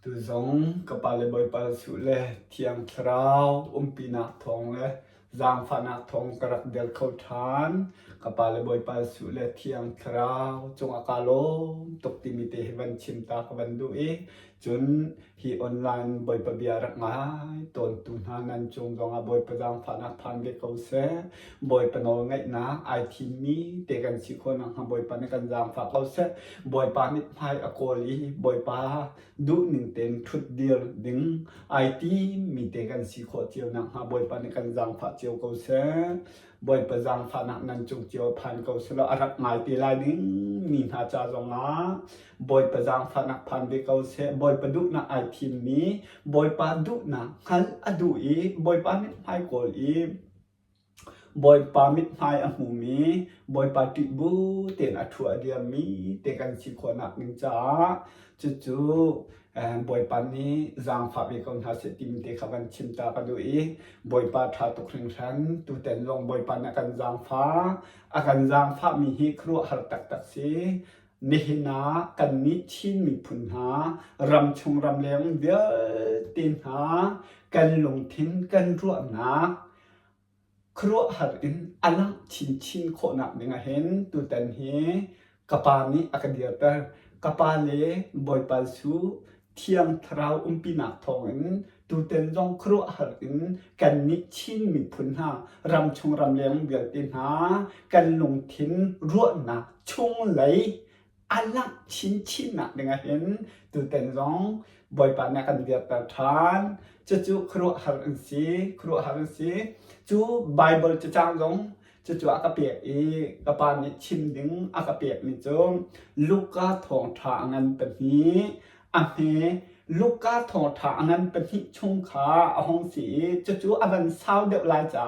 tu zong kapale boy pal su le thiang thrau pina thong le zang phana thong karak del khau than kapale boy pal su le thiang thrau chung akalo tok timite hevan chimta kavan du e chun hi online boy pa biarak ngai ton tu na nan chung zong a boy pa zang phana phan ge kau se boy pa no ngai na ai thi mi te kan si khon ang boy pa ne kan zang pha kau se boy pa ni phai akoli boy pa du ning ten thut dir ding ai ti mi te kan si kho chiu na ha boy pa ne kan zang pha chiu kau se boy pa zang pha na nan chung chiu phan kau se lo arak ngai ti lai ding mi ha cha zong a boy pa zang pha na phan be kau se boy pa du na ai thi mi boy pa du na hal adu i boy pa ni phai kol i boy pa mit phai a hu mi boy pa ti bu ten a thua dia mi te kan si kho na ning cha chu chu boy pa ni zang pha be kon ha se tim te khawan chim ta ka du i boy pa tha tu khring than tu ten long boy pa na kan zang pha a kan zang pha mi hi khru har tak tak si nihina kan ni chin mi phun ha ram chung ram leng bia tin ha kan lung thin kan ru naครัวหัดอินอันนั้นชินโคนักเนี่ยเห็นตัวแต่นี้กปานี้อากาเดียร์กปาเล่บอยปาสูเทียงทราวปีนักทองอินตัวแต่จงครัวหัดอินกันนิชินมีพุนหารำชงรำเลี้ยงเบียดตินหากันลงทิ้นรั่วนะชงไหลอันนั้นชินนักเนี่ยเห็นตัวแต่จงบอยปานักกันเดียร์ทานจู่ครัวหัดอินสีจูไบเบิลจะจ้างลงจู่อากาเปียกอีกปานิชิมดึงอากาเปียกนี่จงลูกกาทองทางนั้นเป็นนี้อันนี้ลูกกาทองทางนั้นเป็นที่ชงขาห้องสีจู่อันนั้นเศร้าเดือดลายจ๋า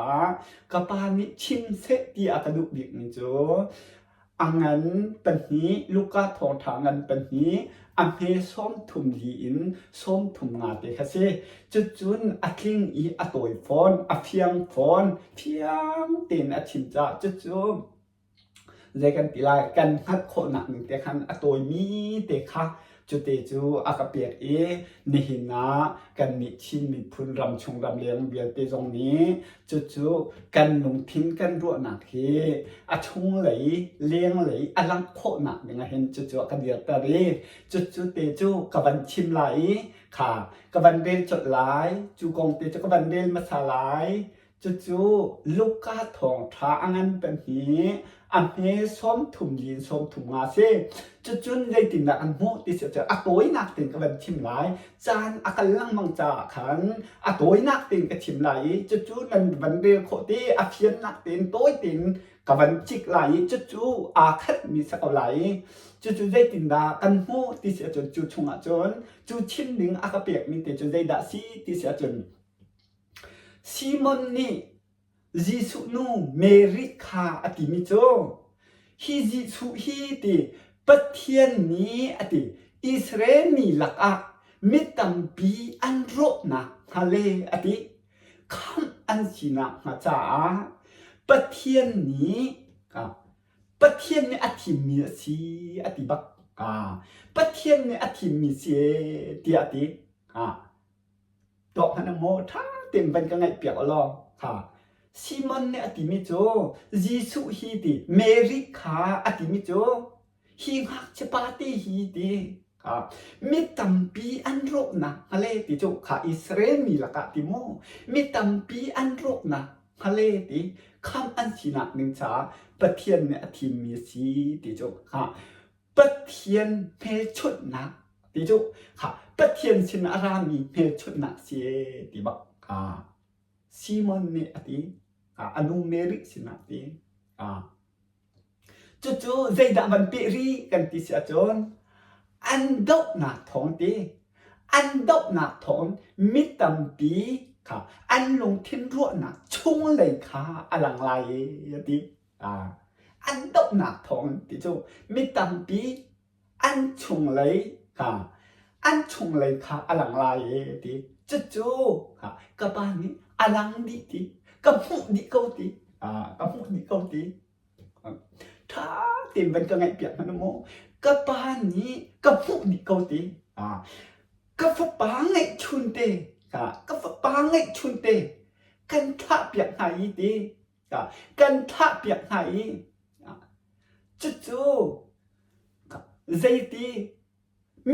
กปานิชิมเสตีอากาดุบิกนี่จูอันนั้นเป็นนี้ลูกกาทองทางนั้นเป็นนี้อันนี้ส้มถุ่มลีอินส้มถุ่มงาเตะเซ่จุนอัดลิงอีอัดตัวฟอนอัดเพียงฟอนเพียงเต็นอัดชิมจ้าจุนเรกันตีลายกันฮัดโคหนักหนึ่งแต่คันอัดตัวมีเตะค่ะจุดเตจูอากาเปียกนี่หินะกันมีชินมีพุนรำชงรำเลี้ยงเบียเตตรงนี้จู่กันลงทิ้งกันรั่วหนักเฮอาชงไหลเลี้ยงไหลอลังโคหนักยังไงเห็นจู่กันเดียตาเรจู่เตจูกับวันชิมไหลค่ะกับวันเดลจดไหลจู่กงเตจูกับวันเดลมาสลายจู่ลูกกาทองท้าอันนั้นเป็นหีอันนี้ส้มถุ่มยีนส้มถุ่มงาเซ่จุนได้ติดนะอันโมติเสียจะอัตโอยนักติดกับวันชิมไหลจานอาการลังมังจ่าขันอัตโอยนักติดกับชิมไหลจุนั้นวันเดียวโคตีอาเพียนนักติดโต้ยติดกับวันจิกไหลจู่อาคัดมีสักไหลจู่ได้ติดนะอันโมติเสียจนจู่ชงจนจู่ชิมหนึ่งอากาเปียกมีแต่จุได้ด่าซีติเสียจนซีมอนนี่จิสุนูเมริคาอติมิโจฮิจิสุฮิติปัทเทียนนี้อติอิสราเอลมีหลักอะมิตัมปีอันโรนะฮาเลอติคำอันชินะมาจ้าปัทเทียนนี้ปัทเทียนนี้อติมีสีอติบักปัทเทียนนี้อติมีสีที่อติดอกฮันโมท่าเต็มเป็นกันไงเปียกอลอค่ะซีมอนเนี่ยอติมิโจจิสุฮีติเมริคาอติมิโจฮิงฮักเชปาติฮีติมิตัมปีอันโรนะฮะเลติโจค่ะอิสราเอลมีละกะติโมมิตัมปีอันโรนะฮะเลติคำอันชินะหนึ่งจ้าปะเทียนเนี่ยอติมีสีติโจค่ะปะเทียนเพชุดนะติโจค่ะปะเทียนชินอารามีเพชุดนะเสียติบักซีมอนเนี่ยอติอนุเมริกสินะติจู่ใจดับมันเปรีกันติเสียจนอันดอกหนักทองตีอันดอกหนักทองมิตัมปีค่ะอันลงทิ้นรั่วหนักชุ่งเลยค่ะอลังไลติอันดอกหนักทองติจู่มิตัมปีอันชุ่งเลยค่ะอันชุ่งเลยค่ะอลังไลติจู่ค่ะกับบ้านนี้อลังดิติกับหูดิเกาติกับหูดิเกาติถ้าเต็มเป็นก็ไงเปียกมันโมกับบ้านนี้กับหูดิเกาติ ก็ฟ้าปางไงชุนเตค่ะก็ฟ้าปางไงชุนเตกันท่าเปียกไหดีค่ะกันท่าเปียกไหจู่ๆใจดี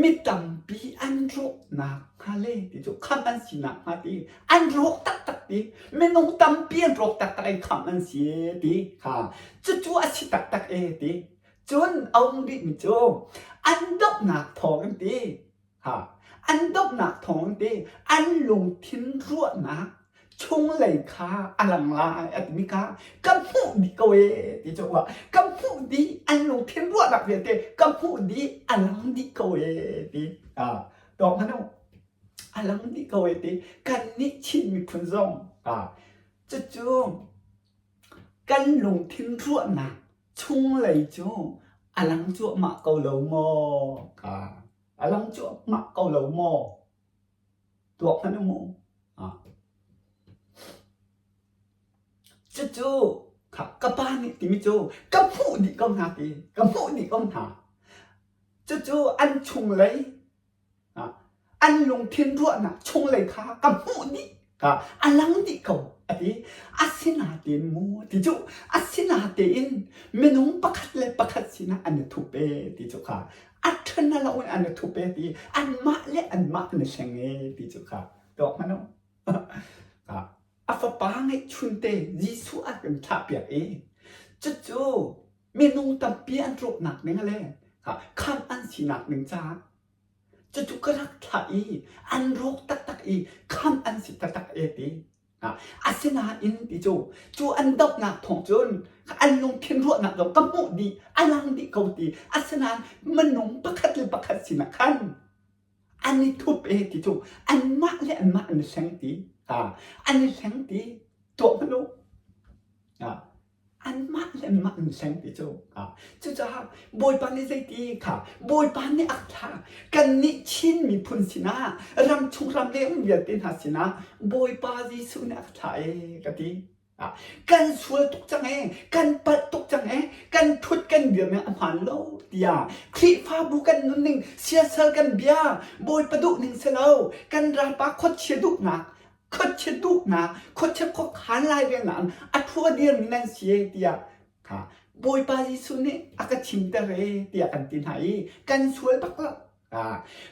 มิตำปีอันรุกนักฮะเล่ที่จู่คำอันสินักฮะดีอันรุกตักดีไม่น้องตำปีอันรุกตักไอ้คำอันสิดีค่ะจู่ๆอาชิตักเอดีจนเอาดิมิจู่อันดอกหนักทองดีค่ะอันดอกหนักทองดีอันลงทิ้งรั่วนักช่วงไหลขาอลังลายอัตมิกากำพูดีกว่าที่จู่ว่ากำพูดีอันลงทิ้งรั่วนักเดียดกำพูดีอลังดีกว่าดีดอกมันเอาอลังดีกว่าดีกันนิชินมีพนซองจู่กันลงทิ้งรั่วนักช่วงไหลจู่อลังจู่มาเกาเหลาหม้ออลังจู่มาเกาเหลาหม้อตัวมันเอาหม้อจู่ค่ะกับบ้านนี่ที่มิจู่กับผู้ดีก็หาดีกับผู้ดีก็หาจู่อันชงเลยอันลงเทียนรั่วน่ะชงเลยค่ะกับผู้ดีค่ะอลังดีก็อันนี้อาศินาเตียนมูที่จู่อาศินาเตียนเมนุ่งประคัดเลยประคัดสินะอันนี้ทุเปที่จู่ค่ะอัตนาเราอันนี้ทุเปที่อันมาและอันมาอันนี้เชงเอที่จู่ค่ะดอกมันเนาะค่ะอาฟ้าปางไอ้ชุนเตยิสุอากันทับอย่างจู่เมนูตำเปียนรุกหนักนึงอะไรค่ะคำอันสีหนักหนึ่งจ้าจู่ก็รักถ่ายอันรุกตักคำอันสีตักดีอาศินาอินติจู่อันดอกหนักทองจนอันลงเทียนรั่วหนักลงกำมุดีอลังดีเกาดีอาศินามันนงประคัดเลยประคัดสินะขันอันนี้ทุบที่จู่อันมาและอันมาอันเสียงดีอันนี้เสียงดีตัวมันรู้อันมาและมาอันเสียงดีจู่จ้าบอยปานนี้ใจดีค่ะบอยปานนี้อักท่ากันนิชินมีพุนสินะรำชุงรำเลี้ยงเวียดตินหาสินะบอยปาดีสุนักท่ากันดีกันสวยตุกจังกันปัดตุกจังกันทุดกันเบียร์เนี่ยผ่านโลเดียคลิฟ้าบุกันนุ่นหนึ่งเสียเซลกันเบียร์บอยประดุหนึ่งเซลกันราปาคดเชียดุนักคดเชียดุนักคดเชียก็ขันลายเรียนนั้นอัทัวเดียร์มีนั่นเสียเดียค่ะบอยปาดิสุนี่อากาชิมเตเรเดียกันตินหายกันสวยปักละ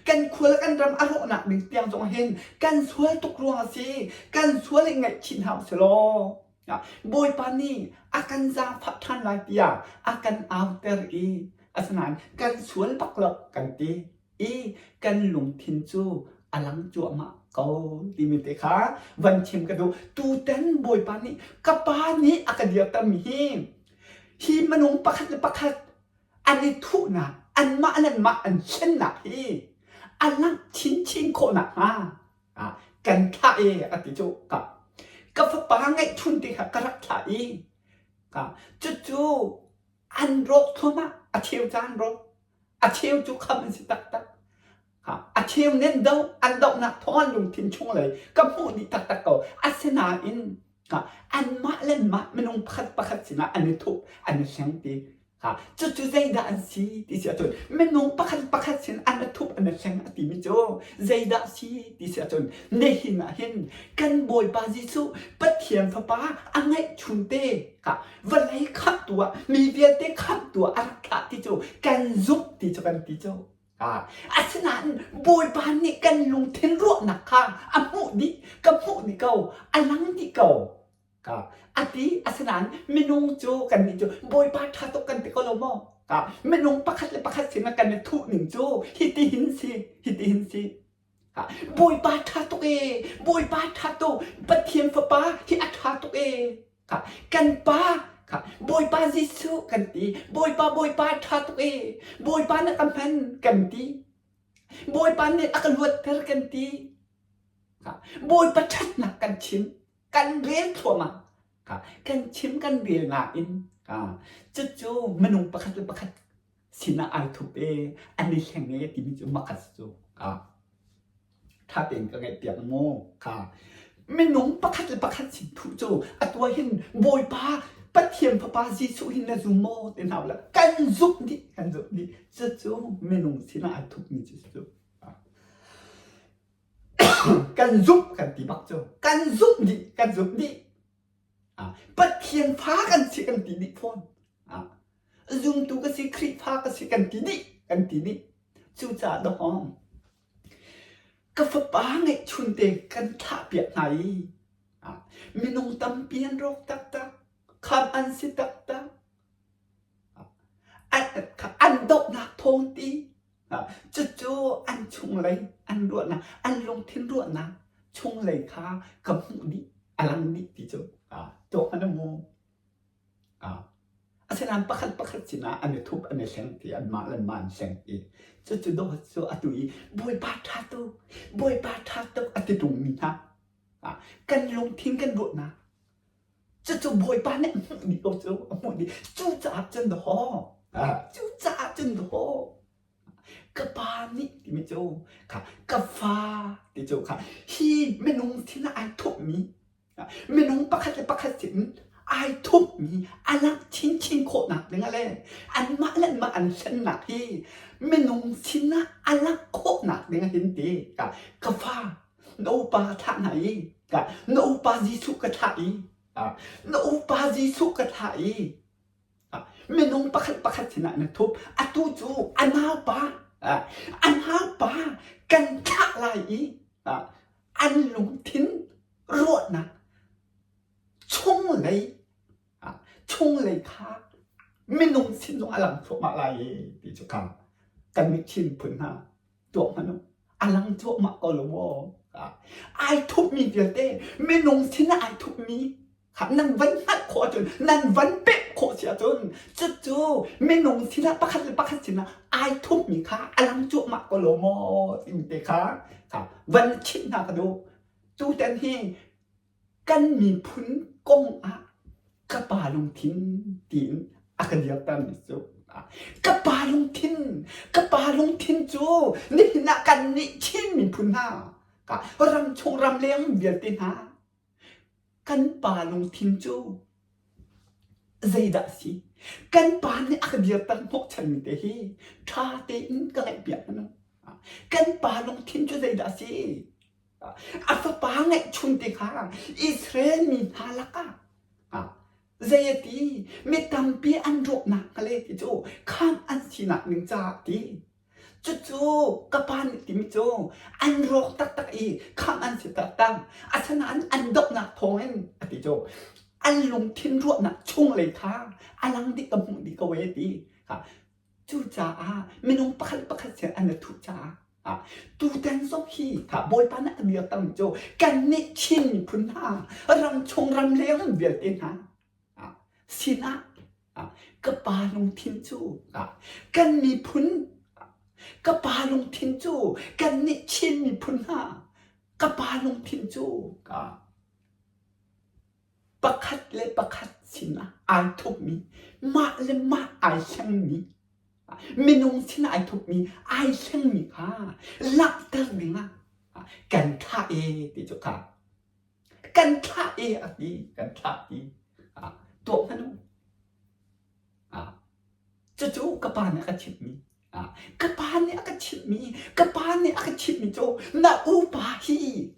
กันควรกันรำอารมณ์หนักหนึ่งเตียงจงเห็นกันสวยตุกรวงสิกันสวยไงชินหาวเสลบอยปานี่อากันจาพัฒนลายเตียอากันเอาเตอร์อาสนานกันสวยปักละกันตีกันหลงทินจูอลังจัวมาเกาดีมิเตค่ะวันชิมกันดูตูเต้นบอยปานี่กับปานี่อากันเดียวตามีฮีมันงประคัดอันนี้ทุนะอันมาอันนั้นมาอันเช่นนะฮีอันนั้นชินโคนะกันท่าอติจูกับฟ้าปางไงชุนติค่ะกระถาจู่อันรกทั่วมาอาเชียวจานรกอาเชียวจุคำมันสิตักอาเชียวเน้นเดาอันดอกนักท้อนลงทิ้งช่วงเลยกับผู้ดีตักเก่าอาเซนาอินอันมาเล่นมาไม่ลงประคัดสินะอันนี้ทุกอันนี้เสียงดีจู่ใจด่าอันซีที่เสียจนไม่ลงประคัดสินะอันนี้ทุกอันนี้เสียงตีมิโจใจด่าซีที่เสียจนเนหินะเห็นกันบอยบาจิสุปัดเทียนฟ้าป้าอันไงชุนเตวันไหนขับตัวมีเวียเตขับตัวอารักขาที่โจกันซุปที่โจกันที่โจอาสนั้นบอยบานนี่กันลงเทนรั่วหนักค่ะอามูดิกับมูดิเก่าอันลังดิเก่าอาทิอาสนั้นไม่นงโจกันนี่โจบอยบานทาตกันติก็เราหม้อไม่นงประคัดเลยประคัดสินะกันในทุหนึ่งโจฮิติหินซีบอยบานทาตบอยบานทาตปะเทียนฟ้าป้าที่อัฐาตกันป้าบอยปาจิสุกันตีบอยปาทัตุบอยปานักพันกันตีบอยปาเนี่ยอาการวัดเทอร์กันตีบอยปาชัดนักกันชิมกันเรียนทั่วมากันชิมกันเรียนงาอินจู่มันนุ่งประคัดสินะอันทุเปอันนี้แข่งเงี้ยที่มีจุมาคัสจูถ้าเป็นก็ไงเตียงโม่ไม่นุ่งประคัดสิทุจูตัวเห็นบอยปาปัดเทียนฟ้าจิสุหินละซูโม่เต็นเอาละกันซุกดิจู่ไม่นุ่งสินะอันทุกมีจู่ cần giúp cần tí bắc châu cần giúp đi bất thiên phá cần sĩ cần tí đi phôn dùng tu cái sĩ khỉ phá cái sĩ cần tí đi chú trả đó hông cái pháp bá ngày chun tê cần thả biệt này mình nông tâm biến rốc tắc tắc khám ăn sĩ tắc tắc ăn độc nạc thôn tí chú ăn chung lấy ăn ruộng nà ăn lông thiên ruộng nà chung lấy khá cầm hụ đi lăng đi tí chú anh mô sẽ làm bác khát xin anh thúc anh sáng thì anh mạ lần sáng thì chú đó chú tụi bôi ba thá tô tí trùng mình ha căn lông thiên căn ruộng nà chú bôi ba nè đi ô chú trả chân đó chú trả chân đó cái bà ní thì mới chú cái pha thì chú hi mình nông thì là ai thúc mi mình nông bác khát xin ai thúc mi anh làm chín khổ nặng đấy nghe anh mãi lên mà anh sân nặng hi mình nông thì là anh làm khổ nặng đấy nghe hiện tí cái pha nấu bà thằng này nấu bà gì suốt cái thải nấu bà gì suốt cái thải mình nông bác khát xin anh thúc tu chú anh hao bà anh hao bà cần thả lại anh lùng thính ruột nè chung lấy khá mình nông xin dùng làm chỗ mà lại thì chỗ cả cần bị chìm phun ha chỗ mà nó làm chỗ mà có lỗ ai thúc mi việc thế mình nông xin ai thúc mi năng vấn hát khó chôn năng vấn bếp khó xia chôn chú mình nông xin bác hát xin ai thúc mi khá làm chỗ mà có lỗ mò tìm thế khá vấn chín nào cái đồ chú tên hi căn mi phun công cái bà lùng thiên tín cái điều tâm chú cái bà lùng thiên chú nị na căn nị chín mi phun ha ram chung ram liang việc tin ha căn bà lùng thiên chú dây đã xí căn bà nị cái điều tâm mốc chân mi thế hi tha tin cái này biệt nó căn bà lùng thiên chú dây đã xí apa bà ngay chun tê khá Israel mi halaka dây tí mi tam pi ăn ruột nặng cái lệ tí chú khám ăn xí nặng nâng cha tí chú cái bà nị tí mi chú ăn ruột tắc ý khám ăn xí tắc chân ăn độc nặng thong em tí chú ăn lùng thiên ruột nặng chung lấy khá lăng đi cầm hùng đi cái way tí chú cha mình nông bác khát sẽ ăn thu cha tu tên giống hi bôi pan ăn việc tâm chú cần nị chín phun ha ram chung ram liang việc tin ha xin cái bà lùng thiên chú cần mi phun cái bà lùng thiên chú cần nị chín mi phun ha cái bà lùng thiên chú bác khát xin ai thúc mi mà lên mà ai sang mi mình nông xin ai thúc mi ai sang mi lạc tơ mi cần thả thì chỗ cả cần thả đi cần thả đi tuột nó chú các bạn cái chip mi các bạn cái chip mi các bạn cái chip mi chỗ na u ba hi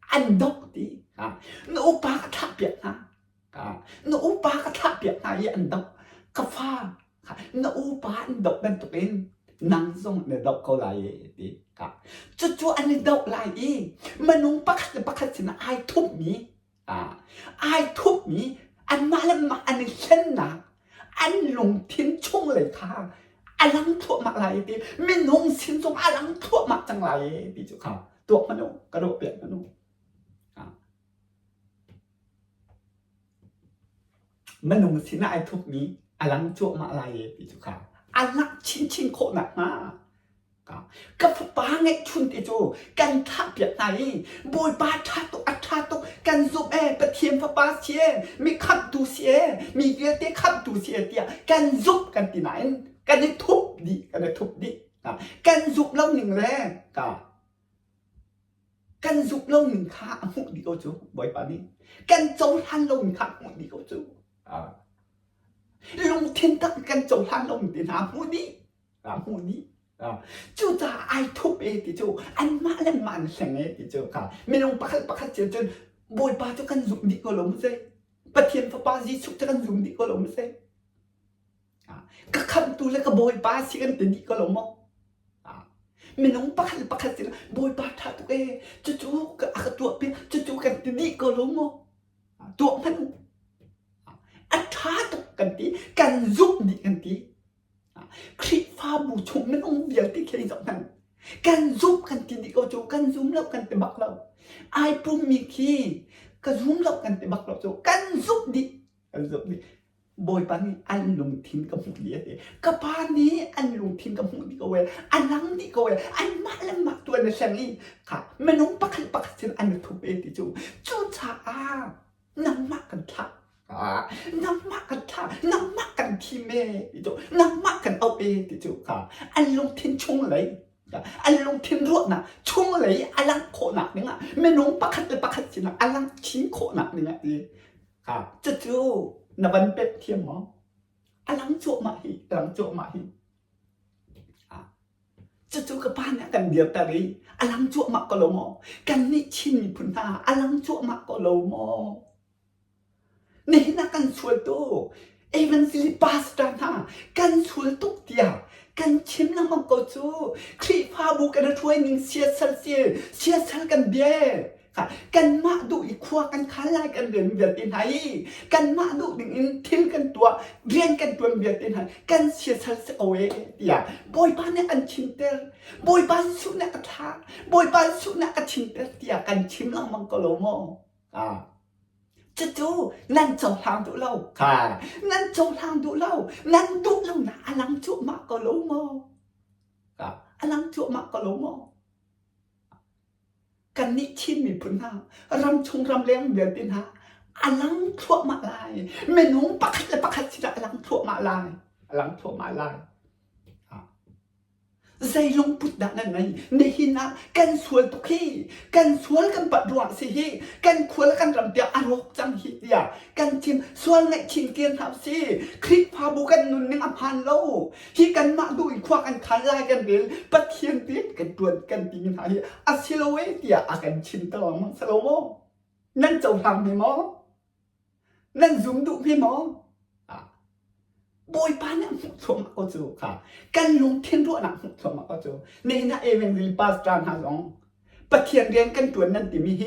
anh đốc đi na u ba cái tháp biệt na u ba cái tháp biệt anh đốc cái pha na u ba anh đốc đang tụi em năng dùng để đốc câu lại đi chú anh đốc lại đi mà nông bác xin ai thúc mi ai thúc mi anh mà làm mà anh sen anh lùng thiên chung lấy khá anh lăng thuộc mặt lại đi mình nông xin dùng anh lăng thuộc mặt chẳng lại đi chỗ khá thuộc mà nông cái độ biển mà nông mình nông xin ai thuộc mi anh lăng thuộc mặt lại đi chỗ khá anh lăng chín khổ nặng mà cái pháp bá ngay chun thì chú cần tháp biệt này bồi ba tháp tục cần giúp bật thiên pháp bá xie mi khắp tu xie mi việc thế khắp tu xie tia cần giúp cần tí này cần để thúc đi cần giúp lâu mình lẽ cần giúp lâu mình khá mục đi cô chú bồi ba đi cần châu han lâu mình khá mục đi cô chú lông thiên tắc cần châu han lâu mình tiền hàm mục đi จูจ่าไอทุบเอติจูอันมาเล่นมันแสงเอติจูค่ะไม่ลงปักเจียจนบอยปาจุกันซุ่มดิก็ลงเซ่ปะเทียนฟ้าจีสุกจะกันซุ่มดิก็ลงเซ่ก็คำตัวแล้วก็บอยปาสิกันติดดิก็ลงมั้งไม่ลงปักเจียบอยปาท่าตัวเอจู่ก็อักตัวเปียจู่กันติดดิก็ลงมั้งตัวมันอัฐาตุกันตีกันซุ่มดิกันตีคลิปฟ้าบูชงมันองเดียวที่เคยสอนนั้นกันซุ่มกันตีดิก็จู่กันซุ่มแล้วกันเตบักเราไอ้ปุ่มมีคีกันซุ่มแล้วกันเตบักเราจู่กันซุ่มดิบอยปานี่อันลงทิ้งกับหมูเดียดกับปานี้อันลงทิ้งกับหมูดิก็เวอันลังดิก็เวอันมาแล้วมาตัวในเซงนี่ค่ะมันน้องปักเส้นอันทุบเอติจู่ช้านั่งมากันท่านั่งมากันท่านั่งมากันทีเมติจู่นั่งมากันเอาเอติจู่ค่ะอันลงทิ้งชงเลยอันลงทิ้งรวดนะชงเลยอันลังโคหนักเนี่ยไม่น้องปักเส้นอันลังชิ้นโคหนักเนี่ยดีค่ะจู่นับวันเป็ดเทียมหมออลังโจมาฮีจู่กับบ้านเนี่ยกันเดียวแต่รีอลังโจมาก็โลมอกันนี่ชินมีพุนตาอลังโจมาก็โลมอนี่นักกันสวยโตเอวันซิลิปาสตานากันสวยตุกเดียกันชิมน้ำมันก็จูครีพาบุกันช่วยนิ่งเสียสัลกันเบียกันมาดูอีกขวากันขาลายกันเรียนเบียดตินไห้กันมาดูดิ่งทิลกันตัวเรียนกันตัวเบียดตินไห้กันเสียสัลเอาไว้อย่าบอยบ้านเนี่ยกันชิมเตอร์บอยบ้านสุนัขกระทาบอยบ้านสุนัขกระชิมเตอร์อย่ากันชิมลังมังกรโลโมจู่นั่นเจ้าทางดูเล่าค่ะนั่นเจ้าทางดูเล่านั่นดูเล่านะอลังจุมักกรโลโมอลังจุมักกรโลโมกันนิชินมีพุนหารำชงรำเลี้ยงเบียดตินหาอลังทั่วมาลายเมนูปักชิดอลังทั่วมาลายใจลงพุทธนั่นไงในหินะกันสวนตุกีกันสวนกันปัดดวงสิฮีกันขวลกันรำเดียอารมณ์จังฮิเดียกันชิมสวนในชิงเกียนทับสิคลิปพาบุกันนุนนึงอภันโลฮีกันมาดูอีกขวากันขันลายกันเบลปัดเทียนเตียนกันตวนกันตีมินหายอาศิโลเวเตียอากันชิมตลอดมังสโลโมนั่นเจ้าทางไม่มอนั่นซุ่มดุไม่มอบอยปาเนี่ยส่วนมากก็จูค่ะกันลงเทียนรั่วนะส่วนมากก็จูเนี่ยนะเอเวนลิปาสตรานหาสองปะเทียนเรียนกันตัวนั้นติมีเฮ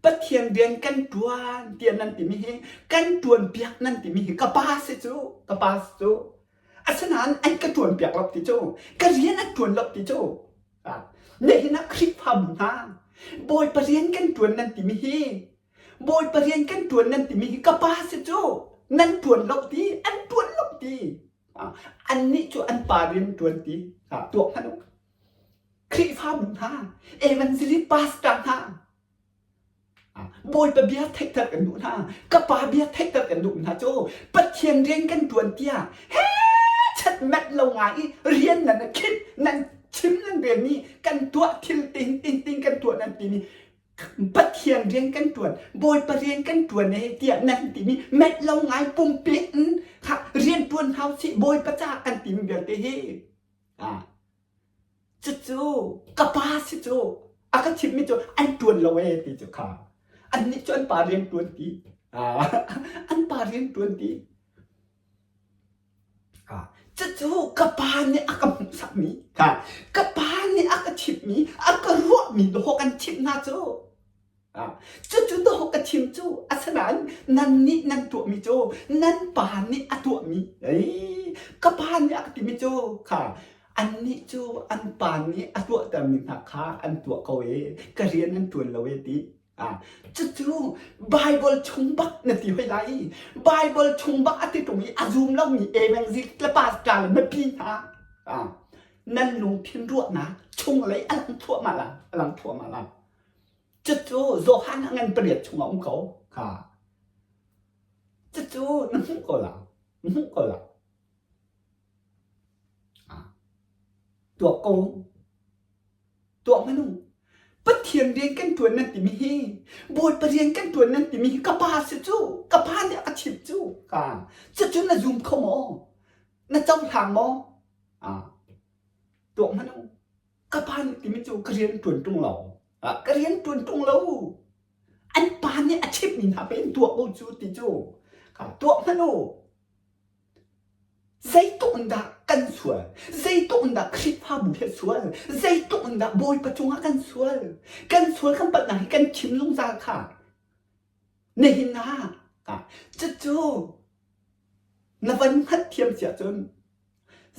ปะเทียนเรียนกันตัวเตียนนั้นติมีเฮกันตัวเปียกนั้นติมีเฮกะปาสจูอาสนานไอ้กระตัวเปียกหลบติจูกะเรียนอันตัวหลบติจูเนี่ยนะคลิปพาบุญฮาบอยปะเรียนกันตัวนั้นติมีเฮบอยปะเรียนกันตัวนั้นติมีเฮกะปาสจูนั่นตวนลบดีอันตวนลบดีอันนี้จูอันปารินตวนดีตัวพนุครีฟ้าบุญฮาเอวันซิลิปาสตังฮาบอยปะเบียเทคเตอร์กันดูนะกะปาเบียเทคเตอร์กันดูนะโจปัดเทียนเรียนกันตวนเตียเฮ้ชัดแม็ดเราไงเรียนนั่นนะคิดนั่นชิมนั่นเรียนนี่กันตัวทิลติงกันตัวนั่นตีนี่ปะเทียนเรียนกันตัวบอยปะเรียนกันตัวในเตียนั่นตีนี่แม่เราไงปุ่มเปียนค่ะเรียนตัวเฮาสิบอยปะจ้ากันตีมันเดียวเตะจู่กะปาสิจู่อากาชิมมิจู่อันตัวเราเอติจู่ค่ะอันนี้จนปาเรียนตัวตีอันปาเรียนตัวตีจู่กะปาเนี่ยอากาสักมีค่ะกะปาเนี่ยอากาชิมมีอาการัวมีโดกันชิมนะจู่จู่โดกันชิมจู่อาสนานนั่นนี่นั่นตัวมีจู่นั่นปานี่อตัวมีกะปาเนี่ยอากาติมีจู่ค่ะอันนี้จู่อันปานี่อตัวแต่มีนะคะอันตัวเขากะเรียนนั่นตัวเราตีจู่ไบเบิลชงบักนาทีไว้ไรไบเบิลชงบักอาทิตย์ตรงนี้อาซูมแล้วมีเอเมนซิกและปาสกาลไม่พี่ฮะนั่นลงพินรั่วนะชงอะไรอลังทั่วมาละจู่โซฮันงั้นเปรียบชงของเขาค่ะจู่นั่นก็ละตัวโกงตัวมนุษย์ปะเทียนเรียนกันตัวนั้นติมีเฮบอยปะเรียนกันตัวนั้นติมีกะปาสิจูกะปาเนี่ยอาชีพจูจู่น่ะซูมเข้ามอน่ะจ้องทางมอ ตัวมันเอากระพานที่ไม่จูกระเรียนตุนตรงเรากระเรียนตุนตรงเราอันปานเนี่ยอาชีพนี่นะเป็นตัวโอจูติจูตัวมันเอาใจตัวอันดักกันสวยใจตัวอันดักคลิปภาพบุพเพสวยใจตัวอันดักบอยประจงกันสวยกันปัญหากันชิมลงซาค่ะเนี่ยนะจูนวันพัดเทียมเสียจน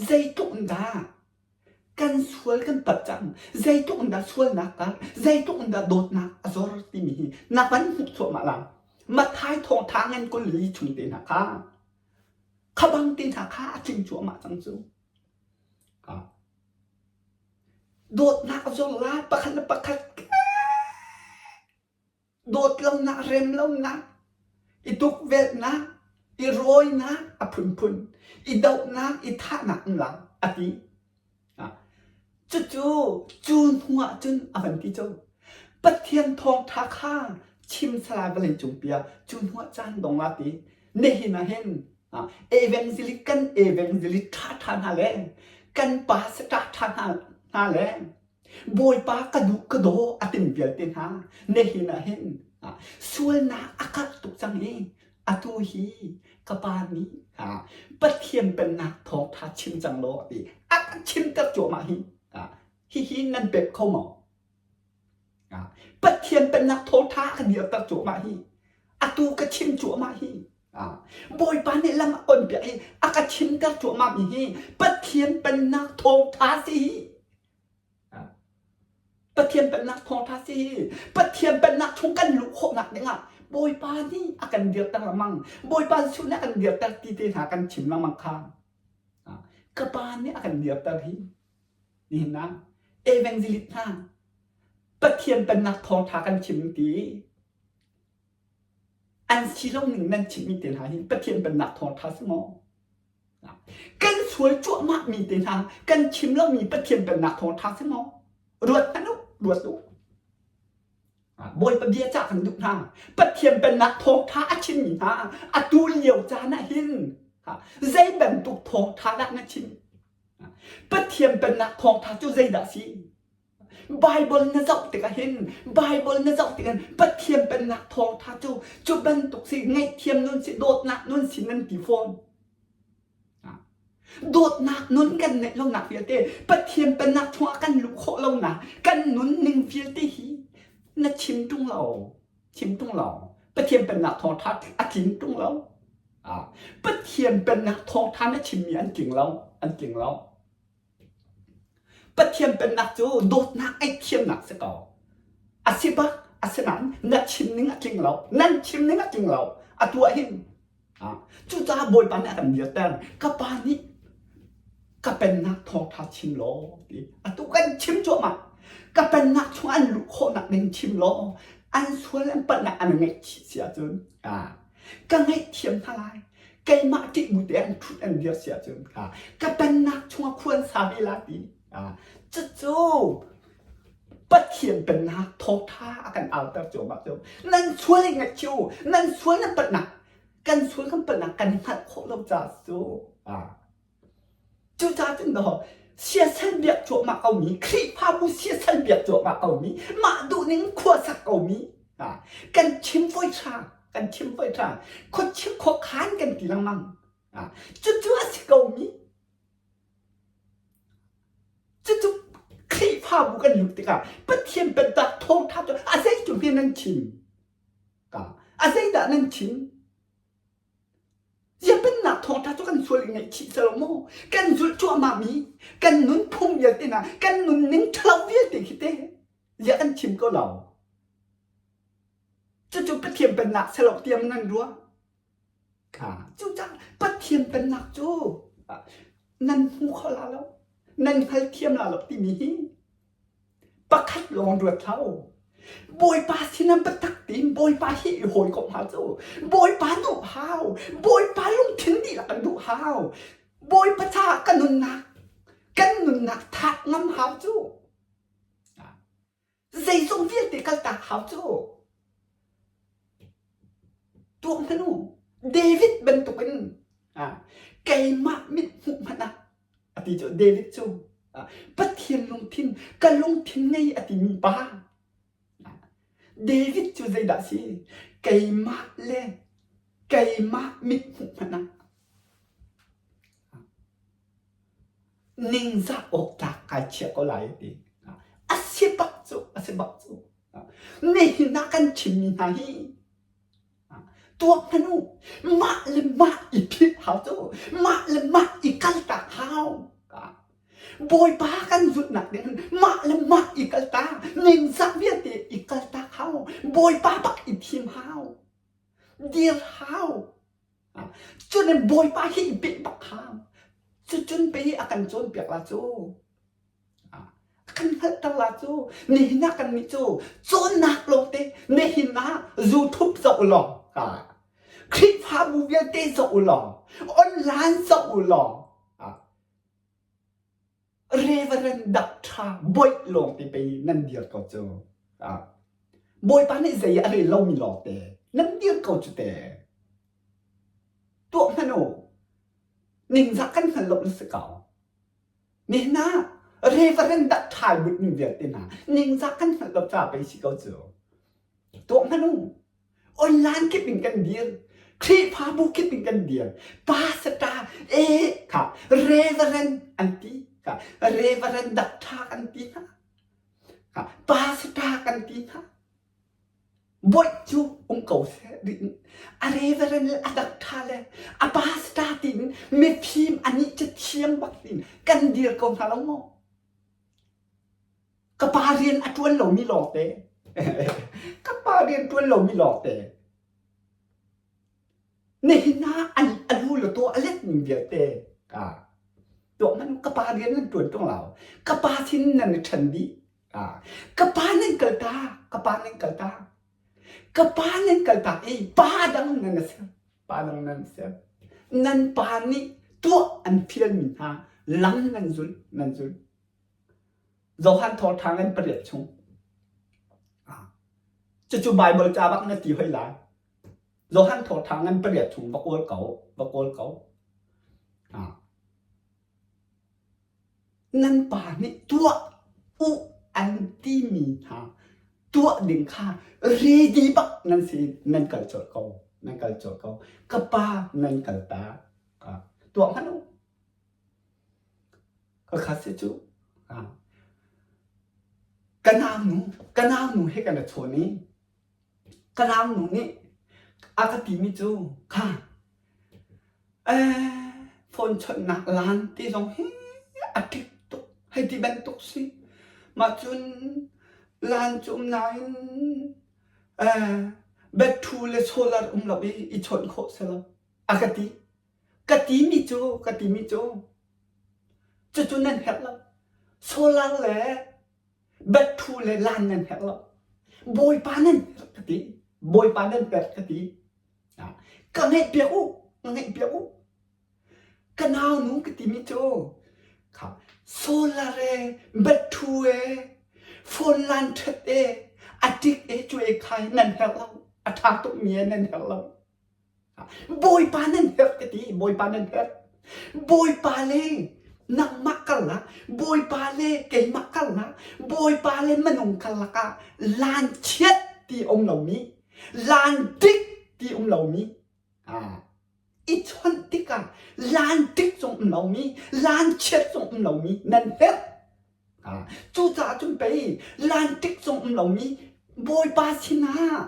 ใจตัวอันดักกันสวยกันปัจจังใจตัวอันดักสวยนักใจตัวอันดักโดดนักอจรติมีนักวันหุบสวมาลังมาท้ายทองทางเงินก็ลีชุนเตนะค่ะขบังตีนหาข้าจริงจัวมาจังจูโดดนักจงลาประคันโดดลงนักเร็มลงนักอีตุกเวทนักอีโรยนักพุนอีดาวนักอีท่านักหลังอดีจูนหัวจุนอวันที่จูปะเทียนทองท่าข้าชิมสลายบริจุงเปียจูนหัวจานดงลาตีเนหินาเห็นเอเวนซิลิท่าทานหาแลกันปาสตาทานหาแลบอยปากระดุกระโดอติมเบียเตนหาเนหินาเห็นส่วนนาอากาศตุกจังเองอตูฮีกบานี้ปะเทียนเป็นนักทองทัดชิมจังโลดีอากาศชิมกระโจมาฮีนั่นเป็ดเข้าหมอปะเทียนเป็นนักทองท้าเดียวตะโจมาฮีอตูกระชิมโจมาฮีบอยปานเนี่ยละมาอ่อนเปียอากาศชิมกระโจมาฮีปะเทียนเป็นนักทองท้าสิปะเทียนเป็นนักทองท้าสิปะเทียนเป็นนักชงกันลุกโคหนักเนี่ยบอยปานนี่อากันเดียวตั้งละมั่งบอยปานชุดนี้อากันเดียวตั้งตีเตหากันชิมละมั่งข้างกระปานนี่อากันเดียวตั้งที่นี่นะเอเวนซิลิตนะปะเทียนเป็นนักทองท้ากันชิมตีอันชีลงหนึ่งนั่นชิมมีเตหาหินปะเทียนเป็นนักทองท้าสมองกันสวยจั่วมากมีเตหากันชิมแล้วมีปะเทียนเป็นนักทองท้าสมองรวดนะนุรวดดูบอยปะเบียจากกันดุนาปะเทียนเป็นนักทองท้าชิมนะอตูเหลียวจานะหินใจแบบตุกทองท้าดักนะชิมปะเทียนเป็นนักทองท้าจู่ใจดาซีไบเบิลนะเจ้าติกันเห็นไบเบิลนะเจ้าติกันปะเทียนเป็นนักทองท้าจู่บันตุกสิไงเทียมนุ่นสิโดดนักนุ่นสินั่นตีโฟนโดดนักนุ่นกันเนี่ยเราหนักเฟียเต้ปะเทียนเป็นนักทัวกันลุกโคเราหนักกันนุ่นหนึ่งเฟียเต้ฮีน่ะชิมตุ้งเราปะเทียนเป็นนักทองท้าอาทิมตุ้งเราปะเทียนเป็นนักทองท้าน่ะชิมมีอันจริงเราปะเทียนเป็นนักจูโดดนักไอเทียมนักสกออาศิบะอาสนานนักชิมนึงจริงเรานั่นชิมนึงจริงเราตัวเห็นจู่จ้าบอยปานเนี่ยกันเดียวแต่กับปานนี้ก็เป็นนักทองทัดชิมโลดีตัวกันชิมจั่วมาก็เป็นนักชวนลุกโคนักหนึ่งชิมโลอันชวนแล้วเป็นนักอันไงเสียจนก็ไงเทียมทลายไกมาที่บุตรอันทุนอันเดียวเสียจนก็เป็นนักชวนควรสาบิลาดีจู่ปะเทียนเป็นนักทองท้ากันเอาแต่จั่วมาจั่วนั่นชวนไงชิวนั่นชวนนั่นเป็นนักกันชวนกันเป็นนักกันหัดโคเราจะสู้จู่จ้าจึงดอกเสียสันเบียดจั่วมาเอามีคลิปภาพเสียสันเบียดจั่วมาเอามีมาดูนิ่งขวดสักเอามีกันชิมไฟชาคนชิมขอค้านกันกี่ลังมั่งจู่สิเอามีจู่คลิปภาพกันอยู่ติกะปะเทียนเป็นตาทองทับตัวอาศัยจุดเพียงนั่งชิมอาศัยด่านั่งชิมยังเป็นนักทองทับตัวกันสวยไงชิสโลโมกันจุดจั่วมามีกันนุ่นพุ่มเยอะตินะกันนุ่นนิ่งเท่าเวียติคิดเต้ยังอันชิมก็เราจู่ปะเทียนเป็นนักสลบเตรียมนั่นด้วยจู่จ้าปะเทียนเป็นนักจู่นั่นหูเขาลาแล้วนั่นให้เทียมลาหลบที่มีประคัดลองด้วยเขาบอยปาที่นั่นประตักตีนบอยปาที่โหยของเขาจู่บอยปาดุฮาวบอยปาลุงทิ้งดีละกันดุฮาวบอยประชากันนุนนักทักงั้มฮาวจู่ใจทรงเวียนติกันตาฮาวจู่ตัวมันนู่เดวิดเป็นตัวเป็นไก่มามิดหุบมันนะอดีตเดวิดจู่ bắt thiên lung thiên cả lung thiên ngay ở tìm ba David cho dây đã xí cây mát lên cây mát mít mà nè ninh ra ốc ta cái chuyện có lại đi sẽ bắt chỗ này na căn chim này tua manu mạ lên mạ ít biết hao chỗ mạ lên mạ ít căn ta hao bồi ba căn rụt nặng đến mạ lên mạ ít căn ta nên ra viết thì ít căn ta hao bồi ba bắt ít thêm hao điên hao cho nên bồi ba khi bị bắt hao cho chuẩn bị akan chôn việc là chỗ kan hết ta là chỗ nè na kan mi chỗ chôn nạc lông tê nè na YouTube dậu lò clip phá bu viên tê dậu lò online dậu lò Reverend Dr. Boy lông tê bê năn điệt cầu chỗ Boy bán này dạy ở đây lâu mi lò tê năn điệt cầu chỗ tê tụi mà nổ ninh ra căn phần lộn sự cảo nên na Reverend đãถ่ายbức những việc tên na ninh ra căn phần lộn trả bấy chỉ câu chữ tụi mà nụ online kết bình căn điên khi phá bố kết bình căn điên pastor cả Reverend anti cả Reverend đã trả anti cả pastor anti bội chú ông cầu sẽ định Reverend đặt thà lệ pastor tin mẹ phim anh ấy chết chiêm bắc tin căn địa công thà lắm không các bà riêng tuân lẩu mi lọt thế các bà riêng tuân lẩu mi lọt thế nên na anh lu là tôi alét mình việc thế tụiมันcác bà riêng là tuân trong lẩu các bà xin là trần đi các bà nên cởi ta các bà nên cởi ta Kepanen kata padang nan se nan pani tua an phiền mình ha lăng nan zul Johan thọ thang an bariat chung chu Bible cha bak na ti hoi la Johan thọ thang an bariat chung bakol kau nan pani tua u an ti mi ha tua đình kha ready bắc nan si nan kal chot kau kapa nan kal ta tua manu ka khase chu kanam nu he kana choni kanam nu ni akati mi chu kha phone chon na lan ti rong he atik to hay ti ban tok si ma chun lan chum nine bet thu le solar labi I chon kho sela kati mi chu chu nan het la solar le bet thu le lan nan het la boy pa nan bet kati ka ngai piau ka naw nu kati mi chu kha solar le bet thu phone lan thật adik chui khai nan hello athak tuk mie nan hello boy pa nan het kati boy pa le nang makala boy pa le ke makala boy pa le manung kalaka lan chet ti om lo mi lan dik ti om lo mi I chon tika lan dik song lo mi lan chet song lo mi nan het chú cha chuẩn bị lan tích sông lồng mi bôi ba xin ha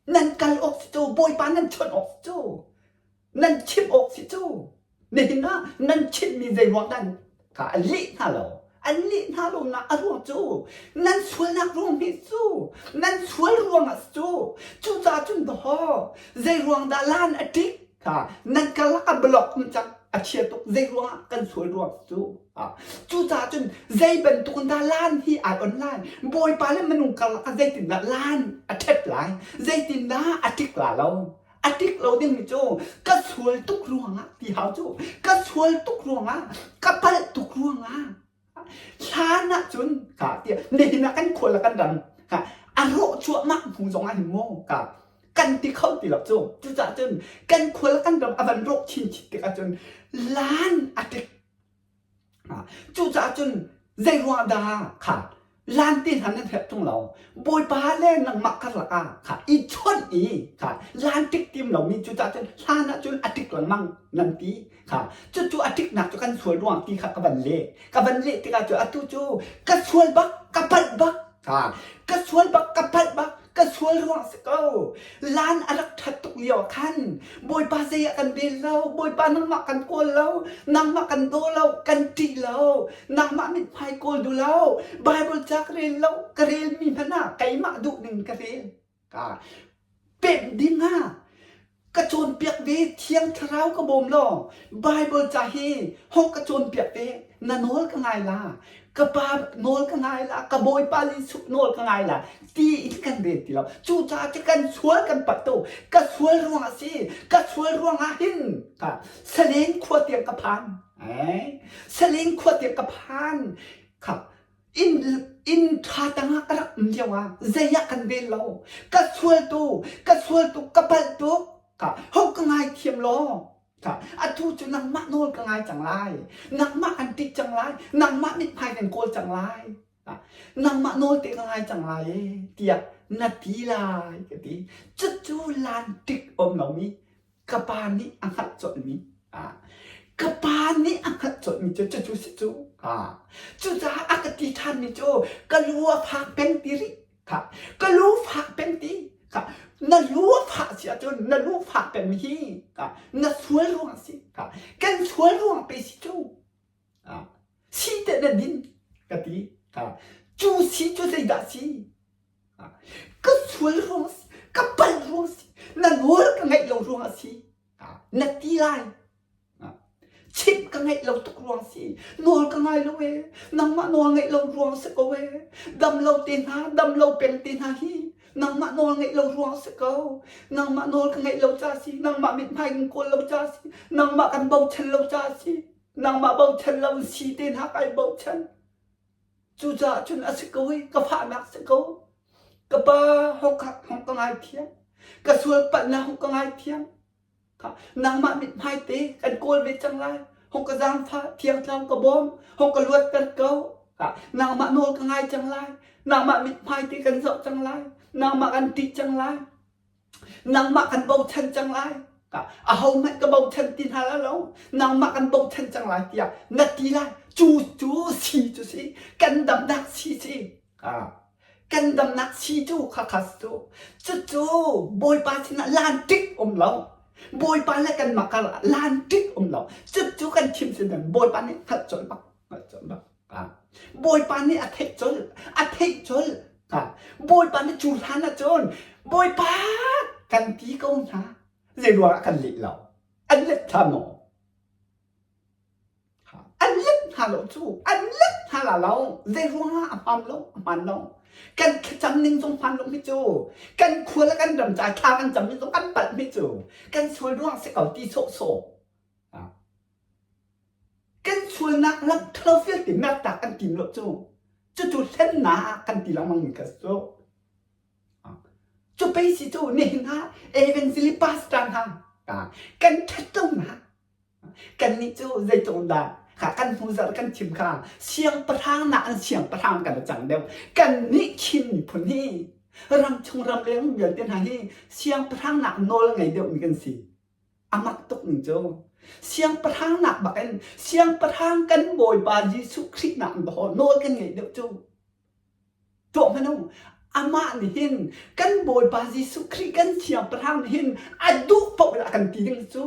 nan cal ốc chú bôi ba nan chọn ốc chú nan chip ốc chú nên nan chip mi dây hoàng đan cả anh lị halo na aruang chú nan sual nak ruang mi chú nan sual ruang chú cha chuẩn đó dây hoàng đan lan adik cả nan cal ka block mi chắc chia tục dây ruộng cần suối ruộng chú cha chun dây bền tục ta lan hi online bôi pa lên mình cần dây tin là lan thép lại dây tin đó atik là lâu điên mi chú cái suối tục ruộng thì hảo chú cái suối tục ruộng cái bal tục ruộng cha na chun cả tiệt nên là cái khối là cái đầm cả aro chuột mắc phùng giống anh mô cảกันที่เข้าตีหลับจูจ่าจนกันควรกันดำอวันโรคชินชิติกจนล้านอาทิตย์จ่าจน ใจรัวดาค่ะลานตีหันนั่นแทบตรงเราบอยปาเล่นนังมักกะละอาค่ะอีชนอีค่ะลานติกติมเรามีจุดจนลานนะจนอติกหลังมังนันตีค่ะจุดอติกหนักจนกันสวยร่วงตีค่ะกับวันเล่ที่กันจุดอตุจูกัสวยบักกับปัดบักค่ะกัสวยบักกับปัดบักกัสวยร่วงสก้าลานอลักทัดตุกเลียวคันบอยปาเสียกันเดีเราบอยปานังมักกันโกนเรานังมักกันโตเรากันตีเรานังมักมิดไพโกนดูเราไบเบิลจากเรียนเรากระเรียนมีพนาไก่มาดุหนึ่งกระเรียนเป็นดิงอ่ะกระโจนเปียกเวเทียงเท้ากระบมล่อไบเบิลจะเฮห้องกระโจนเปียกเวนันโนลก็ไงล่ะกระปาโนลก็ไงล่ะกระโบยปาลิสุโนลก็ไงล่ะตีอีกกันเด็ดที่เราจู่จ้าจะกันสวนกันปัดโตกระสวนร่วงสิกระสวนร่วงอาหินค่ะเสลงขวดเตียงกระพานเสลงขวดเตียงกระพานค่ะอินทาตังกระเดียวว่าใจยากันเดลเรากระสวนตูกระปัดตูค่ะห้องก็ไงเทียมล้อค่ะอาทูจะนังมะโนลก็ไงจังไรนังมะอันติจังไรนังมะมิดพายกันโกจังไรนังมะโนลเตก็ไงจังไรเตียนาทีลายกะทีจูลานติกอมเรามีกระปานนี้อังคัดจดมีกระปานนี้อังคัดจดมีจูสิจูจูจ้าอากติท่านมีจูกะลัวผักเป็นติริค่ะกะลัวผักเป็นติค่ะนั่นรู้ผักเสียจนนั่นรู้ผักเป็นมีค่ะนั่นสวยร่วงสิค่ะกันสวยร่วงไปสิจูสิเดนดินกะทีค่ะจูสิจูใจดาสิก็สวยร่วงสิก็ปันร่วงสินั่นหัวก็ไงเราร่วงสินั่นตีไรชิบก็ไงเราตกร่วงสินวลก็ไงเราเวนังมะนวลไงเราร่วงสักเวดำเราตีนหาดำเราเป็นตีนหาฮีนังมะนวลไงเราร่วงสักนังมะนวลก็ไงเราจ้าสินังมะมิดไพ่กันคนเราจ้าสินังมะกันเบาฉันเราจ้าสินังมะเบาฉันเราสีตีนหาไอเบาฉันจูจ่าจุนอสกเวก็ผ่านนักสักกบห้องก็ไงเทียงกระสวยปัญญาห้องก็ไงเทียงนางมามิดไม้ตีกันโกนไปจังไรห้องก็จางฟ้าเทียงทำกระบอมห้องก็ลวดกันเกานางมาโนก็ไงจังไรนางมามิดไม้ตีกันสอบจังไรนางมากันตีจังไรนางมากันเบาชันจังไรเอาแม่ก็เบาชันตีหาแล้วนางมากันเบาชันจังไรเตียนาทีไรจูสิกันดำนักสิกันดำนักชีจูคัสตูจูบอยปาชินะลานติกเราบอยปาและกันมากะลานติกเราจูกันชิมสินันบอยปานี่หัดจนบักบอยปานี่อัดจนบอยปานี่จูลานะจนบอยปากันตีก็นะเรียกว่ากันเลี้ยเราอันเล็กทำหนออันเล็กหาเราจูอันเล็กหาเราเรียกว่ามันเรากันจำนิ่งทรงพันลงไม่จูกันควรและกันดำใจทางกันจำนิ่งทรงกันปัดไม่จูกันช่วยร่วงเสกเอาตีโซกันช่วยนักลักเทอร์เฟียติแม่ตากันตีนหลบจูเส้นหนากันตีละมังกันโซจูไปสิจูเนี่ยนะเอเวนซิลิปัสตันฮะกันทัดตรงนะกันนี่จูใจตรงดากันหูสัตกันชิมข้าเสียงประทางหนาเสียงประทางกันจังเดียวกันนี่ชิมผลนี่รำชงรำเลี้ยงเบียดเตียนหาที่เสียงประทางหนักโนลไงเดียวมีกันสิอามักตกหนึ่งโจเสียงประทางหนักบักเอ็นเสียงประทางกันโบยบายิสุคริหนักบ่โนลกันไงเดียวโจโจมันนู่อามานี่หินกันโบยบายิสุคริกันเสียงประทางหินอดุปกละกันตีดึงโจ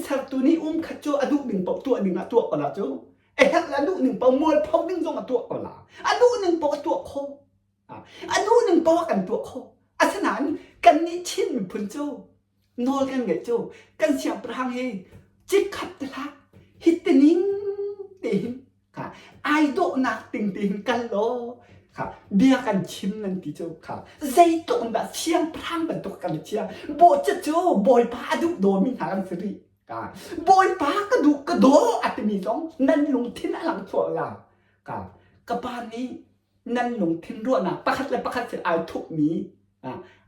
สักตัวนี้ขัดโจอดุหนึ่งปกตัวหนึ่งอะตัวก่อนละโจไอ้ฮักอดุหนึ่งปกมวยพกหนึ่งจงอะตัวก่อนละอดุหนึ่งปกตัวโคอดุหนึ่งปกกันตัวโคอาฉะนั้นกันนี้ชินพุ่นโจนอนกันไงโจกันเสียงประทังเฮจิกขัดตะฮิตนิ่งติงค่ะไอโดนักติงกันโลค่ะเบียกันชิมนั่นที่โจค่ะใจตรงแบบเสียงพรังแบบตัวกันเชียโบจะโจบอยป้าดุโดมิหากันสิริบอยป้ากระดูกกระโดดอาจจะมีสองนั่นลงทิ้นหลังถั่วละกบ้านนี้นั่นลงทิ้นรั่วนะประคัดเสียอายทุกนี้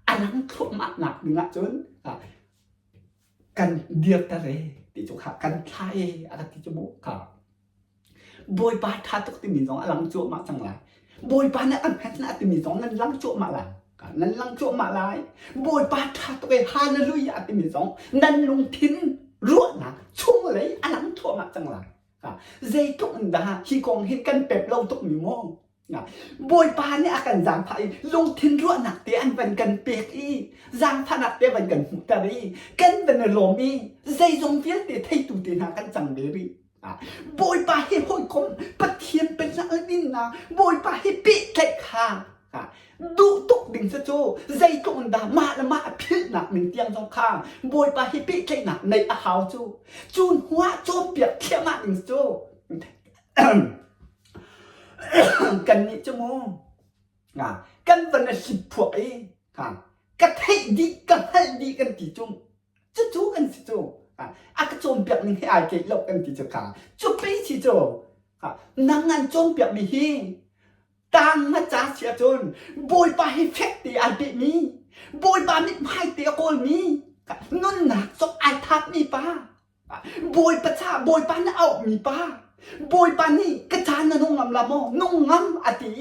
อันนั้นทั่วมากหนักหนึ่งจนกันเดียวตะเรติจุค่ะกันไทยอะไรติจมูกค่ะ บอยปาท่าตุกติมีสองหลังจั่วมาจังไรบอยปาเนี่ยอันแพทย์นะติมีสองนั้นหลังจั่วมาละนั้นหลังจั่วมาลายบอยปาท่าตุกฮาเลลูยาติมีสองนั้นลงทิ้นรั่วนะช่วงเลยอันหลังจั่วมาจังไรใจตุกดาฮีกองเห็นกันเป็บเราตุกมีมองบอยปาเนี่ยอาการจางไพลงทิ้นรั่วหนักเตอันเป็นกันเปียกอีจางผนักเตเป็นกันหุตารีกันเป็นลมอีใจจงเฟียเตไทยตุตินากันจังเดรีบอยปาให้ห้อยคมปะเทียนเป็นละนินนะบอยปาให้ปิเล็กค่ะดูตุกดิ่งซะโจใจตุกดามาละมาพิษหนักหนึ่งเตียงสองข้างบอยปาให้ปิเล็กหนักในอาหาวจูจูนหัวโจเปียกเทียมาหนึ่งโจกันนี่จมูกกันเป็นสิบพวกเองกันให้ดีกันให้ดีกันที่จุ่มจะจูกันสิจูอากระโจมเปียกนี่ให้อายเกลบกันที่จะขาจุบไปสิจูนางงานโจมเปียกมีฮีตังมาจ้าเสียจนบอยปาให้เฟกตีอายเปียมีบอยปาไม่ให้ตีโกลมีนุ่นหนักซอกอายทักมีป้าบอยประชาบอยปาเนี่ยเอามีป้าบอยปานนี่กระจานนุ่งงำละโมนุ่งงำอตี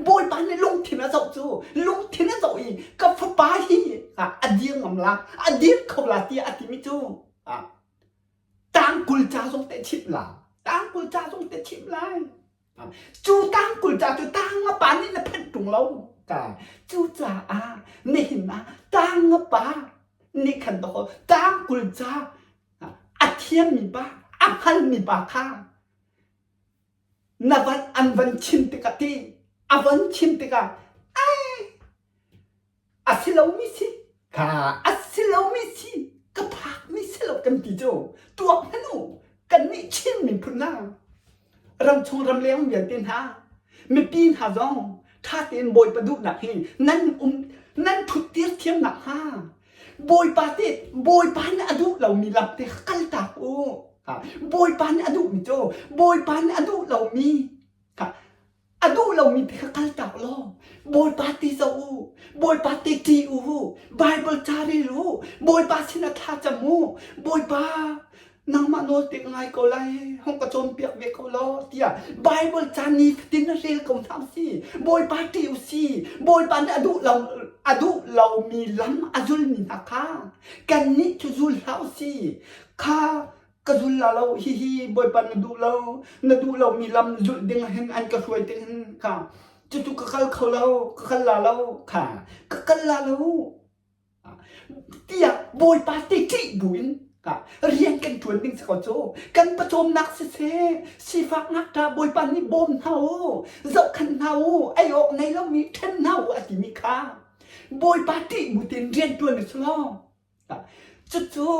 บอยปานนี่ลุงทินจะจูลุงทินจะอีกับฟ้าปาฮีอดีงำละอดีเขาละตีอติมิจูตังกุลจาส่งเตชิบละตังกุลจาส่งเตชิบไลจูตังกุลจาจูตังมาปานนี่นะเพิ่นตุงเราจูจ่านี่เห็นนะตังมาปานี่ขันโตตังกุลจาอาเทียมมีบ้าอัพันมีปาค่านาวันอันวันชิมติกาตีอวันชิมติกาอาศิลามิสิอาศิลามิสิกระพักมิสิลกันติโจตัวนั่นกันนี่ชิมมีพุนารำชงรำเลี้ยงอย่างเตียนหาไม่ปีนหาจองถ้าเตียนบอยประดุกหนักให้นั่นถุดเตี้ยเทียมหนักห้าบอยปาติบอยปานอดุเรามีลำเตะกันตาโอบอยปานอดุมิโจบอยปานอดุเรามีอดุเรามีเทคัลตักล้อบอยปาติซาอูบอยปาติจีอูไบเบิลจารีรูบอยปาสินาทาจมูบอยปานางมาโนติงไงก็ไลห้องกระโจมเปียกเวกล้อเตียไบเบิลจานีตินเรลกงทำสิบอยปาติอุซีบอยปานอดุเรามีล้ำอจุลมีนาคากันนี้จุจุลเราสิข้ากระดุลเราฮิบอยปานนดูเรามีลำจุดดึงเห็นอันกระช่วยดึงค่ะจุกขัลเขาเราขัลเราค่ะขัลเราเตียบอยปาติจิบุญค่ะเรียนกันชวนดึงสกอโจกันประชมนักเสสีฟักนักตาบอยปานนี่บ่มเฮาเจ้าขันเฮาไอออกในเรามีท่านเฮาอติมีค่าบอยปาติบุตรเรียนตัวหนึ่งสลอจุ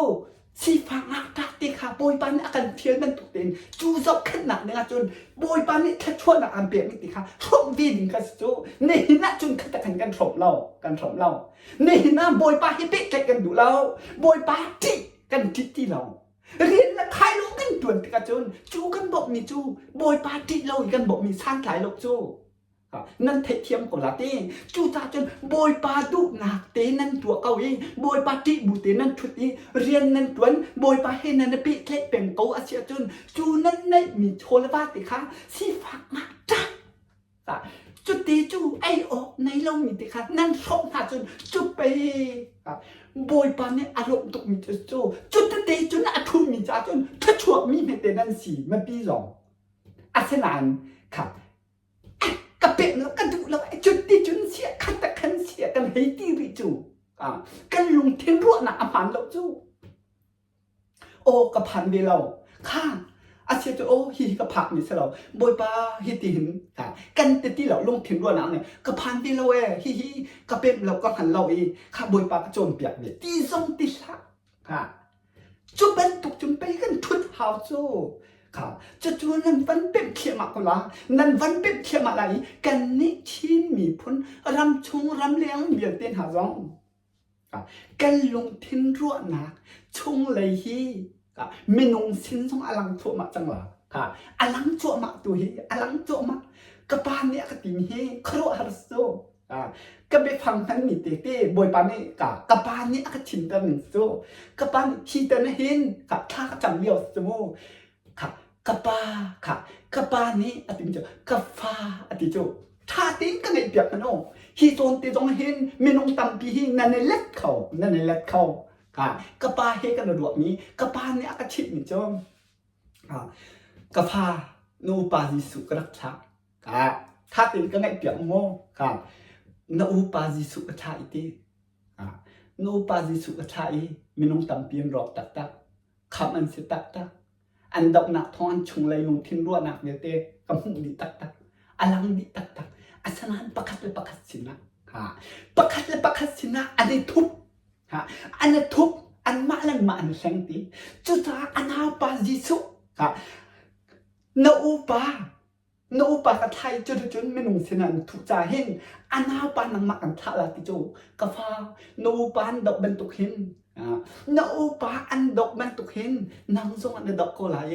สีฟังนักตักตีค่ะบอยปานอาการเทียนนั่นตุกเต็นจูจบขึ้นหนักเนี่ยจนบอยปานนี่ถ้าช่วยหนักอันเปียกนี่ตีค่ะทบวินกันจูนี่น่าจนขัดกันถมเรานี่น่าบอยปาฮิปิใจกันดูเราบอยปาจิกันที่เราเรียนและขายลูกกันด่วนตีกันจูกันบอกมีจูบอยปาจิเราอีกันบอกมีสร้างขายลูกจูนั่นเทียมกับลาตีจูตาจนบอยปาดุหนักเตนั่นตัวเกาอีบอยปาติบุเตนั่นชุดอีเรียนนั่นตวนบอยปาให้นั่นปีเทเป็นเกาอาเซียจนจูนั่นในมีโชลวาติค่ะสีฝากมาจ้าจุดตีจูไอออกในเรามีติค่ะนั่นชอบหาจนจุไปบอยปาเนี่ยอารมณ์ตกมีจูจุดตีจนอาทุมีจ้าจนถ้าช่วงมีเตนั่นสีมันปีสองอาเซนานค่ะกระเป็ดแล้วกันดูแล้วจุดที่จุดเสียขันตะขันเสียกันให้ตีริจูกันลุงเทียนรั่วหนาอาหารเราจูโอกระพันเวลาข้าอาเซียจูโอฮีกระพักนี่เสลาบอยปาฮิติหินกันติที่เราลุงเทียนรั่วหนาเนี่ยกระพันเวลาฮีกระเป็ดเราก็หันเราเองข้าบอยปากระโจนเปียกเนี่ยตีซงตีสักจุเป็นตุกจุไปกันทุดหาวจูจะจูนั้นวันเป็นเขียมากละนั้นวันเป็นเขียมาอะไรกันนี่ชินมีพ้นรำชงรำเลี้ยงเบียดเต้นหาร้องกันลงทิ้นรั่วหนักชงเลยฮีไม่นงสินสองอลังจั่วมาจังหวะอลังจั่วมาตัวฮีอลังจั่วมากระปานเนี่ยกติมฮีครัวฮาร์โซก็ไปฟังนั้นมีเต้บอยปานนี่กระปานเนี่ยก็ชินตันหนึ่งโซกระปานที่ตันหินท่าจำเลี้ยวสมู กะปาค่ะกะปานี้อติโจกะฟาอติโจท่าติ้งกันในเปียกมันโอฮีโซนติจงเห็นเมนงตัมปีหินั่นในเล็ดเขานั่นในเล็ดเขาค่ะกะปาเฮกันดวกนี้กะปาเนี่ยกะชิดนี่จอมกะฟานูปาจิสุกรักษาค่ะท่าติ้งกันในเปียกโมค่ะนูปาจิสุกระชาอิตินูปาจิสุกระชาอิเมนงตัมปีนรอบตักตักคำอันสิตักตักอันดอกหนักทอนชุงเลยลงทิ้งรั่วหนักเยเตกำหุงดิตักตักอลังดิตักตักอาสนานประคัดเลยประคัดสินะประคัดเลยประคัดสินะอันนี้ทุบอันนี้ทุบอันมาลันมาอันแสงตีจุดาอันเอาปาจิสุนูปากระไทยจุดไม่นุ่งเสนันทุกใจเห็นอันเอาปานังมากันท่าลาติโจกะฟ้านูปานดอกเป็นตุกเห็นนูปาอันดอกมันตุกเห็นนางทรงอันดอกโกลาย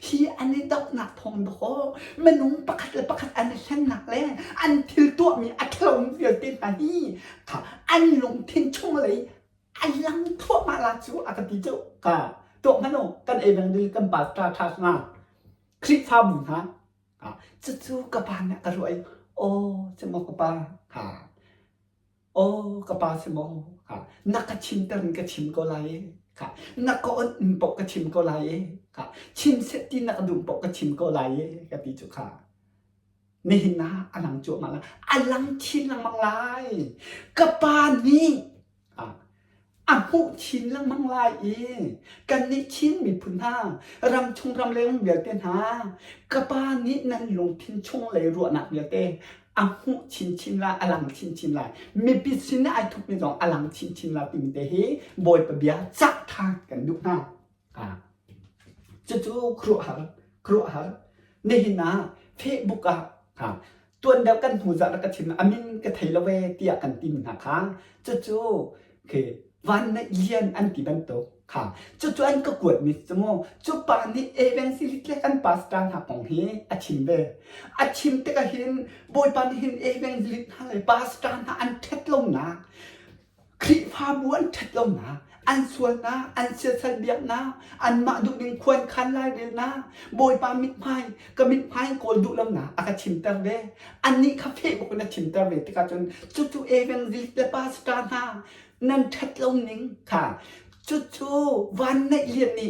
ฮีอันนี้ดอกหนักทองดอกมันนุ่งประคัดเลยประคัดอันนี้แค่หนักเลยอันทิลตัวมีอัตลงเดียวตินอันนี้ค่ะอันลงทิ้งช่วงเลยอันลังทั่วมาลาจูอากาติโจค่ะตัวมันโนกันเองมันดีกันปัสตาทัศนาคลิปฟาบุญฮะจู่ๆกระปาเนี่ยกระรวยโอ้สมอกระปาค่ะโอ้กระปาสมอค่ะนักกระชิมตันกระชิมก็ไหลค่ะนักก็อุ่นปกกระชิมก็ไหลค่ะชิมเสร็จที่นักดุมปกกระชิมก็ไหลกะติจุค่ะนี่นะอลังจวมาแล้วอลังชินลังมังลายกระปานี้ผู้ชินลังมังลายกันนี่ชินมีพุนหารำชงรำเลงเบียเตนหากระปานี้นั่นลงทิ้งชงเลยรัวหนักเบียเตผู้ชินลาอลังชินลามีปิสินะไอทุกมีสองอลังชินลาติมเตฮีบอยปะเบียจักทางกันดุหน้าจู่ครัวหานี่นะเฟซบุ๊กตัวเดียวกันหูจักแล้วก็ชิมอามินก็ไทยละเวเตียกันติมนะคะจู่คือวันนี้เรียนอันที่เป็นโตค่ะจุดอันก็กวดมิสโมจุดปานนี้เอเวนซิลิเกกันปาสตานหักของเฮอาชิมเบอาชิมเตก็เห็นบอยปานเห็นเอเวนซิลิกอะไรปาสตานหักอันเท็ดลงนะคลิปาบวนเท็ดลงนะอันส่วนนะอันเสียสเบียนะอันมาดูดึงควรคันไล่เดนะบอยปามิดไพ่ก็มิดไพ่โกลดูลำนะอากาชิมเตเวอันนี้คาเฟ่บอกว่าชิมเตเวที่กาจนจุดเอเวนซิลิกและปาสตานหักนั่นทัดลงนิ่งค่ะจู่ๆวันในเรียนนี้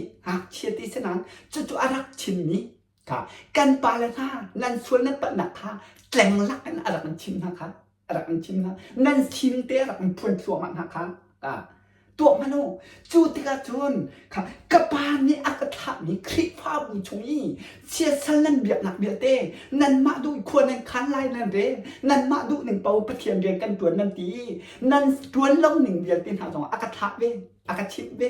เชียร์ที่สนามจู่ๆอารักชิมนี้ค่ะกันปาละท่านั่นส่วนนั้นปะนักค่ะแกล้งรักกันอารักมันชิมนะคะอารักมันชิมนะนั่นชิมเตะอารักมันพวนตัวมันนะคะตัวมันโนจู่ติกาจนค่ะกระปานนี้อากาศนี้คลิปภาพบุญชงยี่เชียร์สันนั่นเบียดหนักเบียดเต้นั่นมาดูควรนั่นคันไล่นั่นเร่นั่นมาดูหนึ่งเป่าประเทียนเรียนกันตัวนั่นตีนั่นตัวล่องหนึ่งเบียดตีนหาสองอากาศเว้อากาศชิมเว้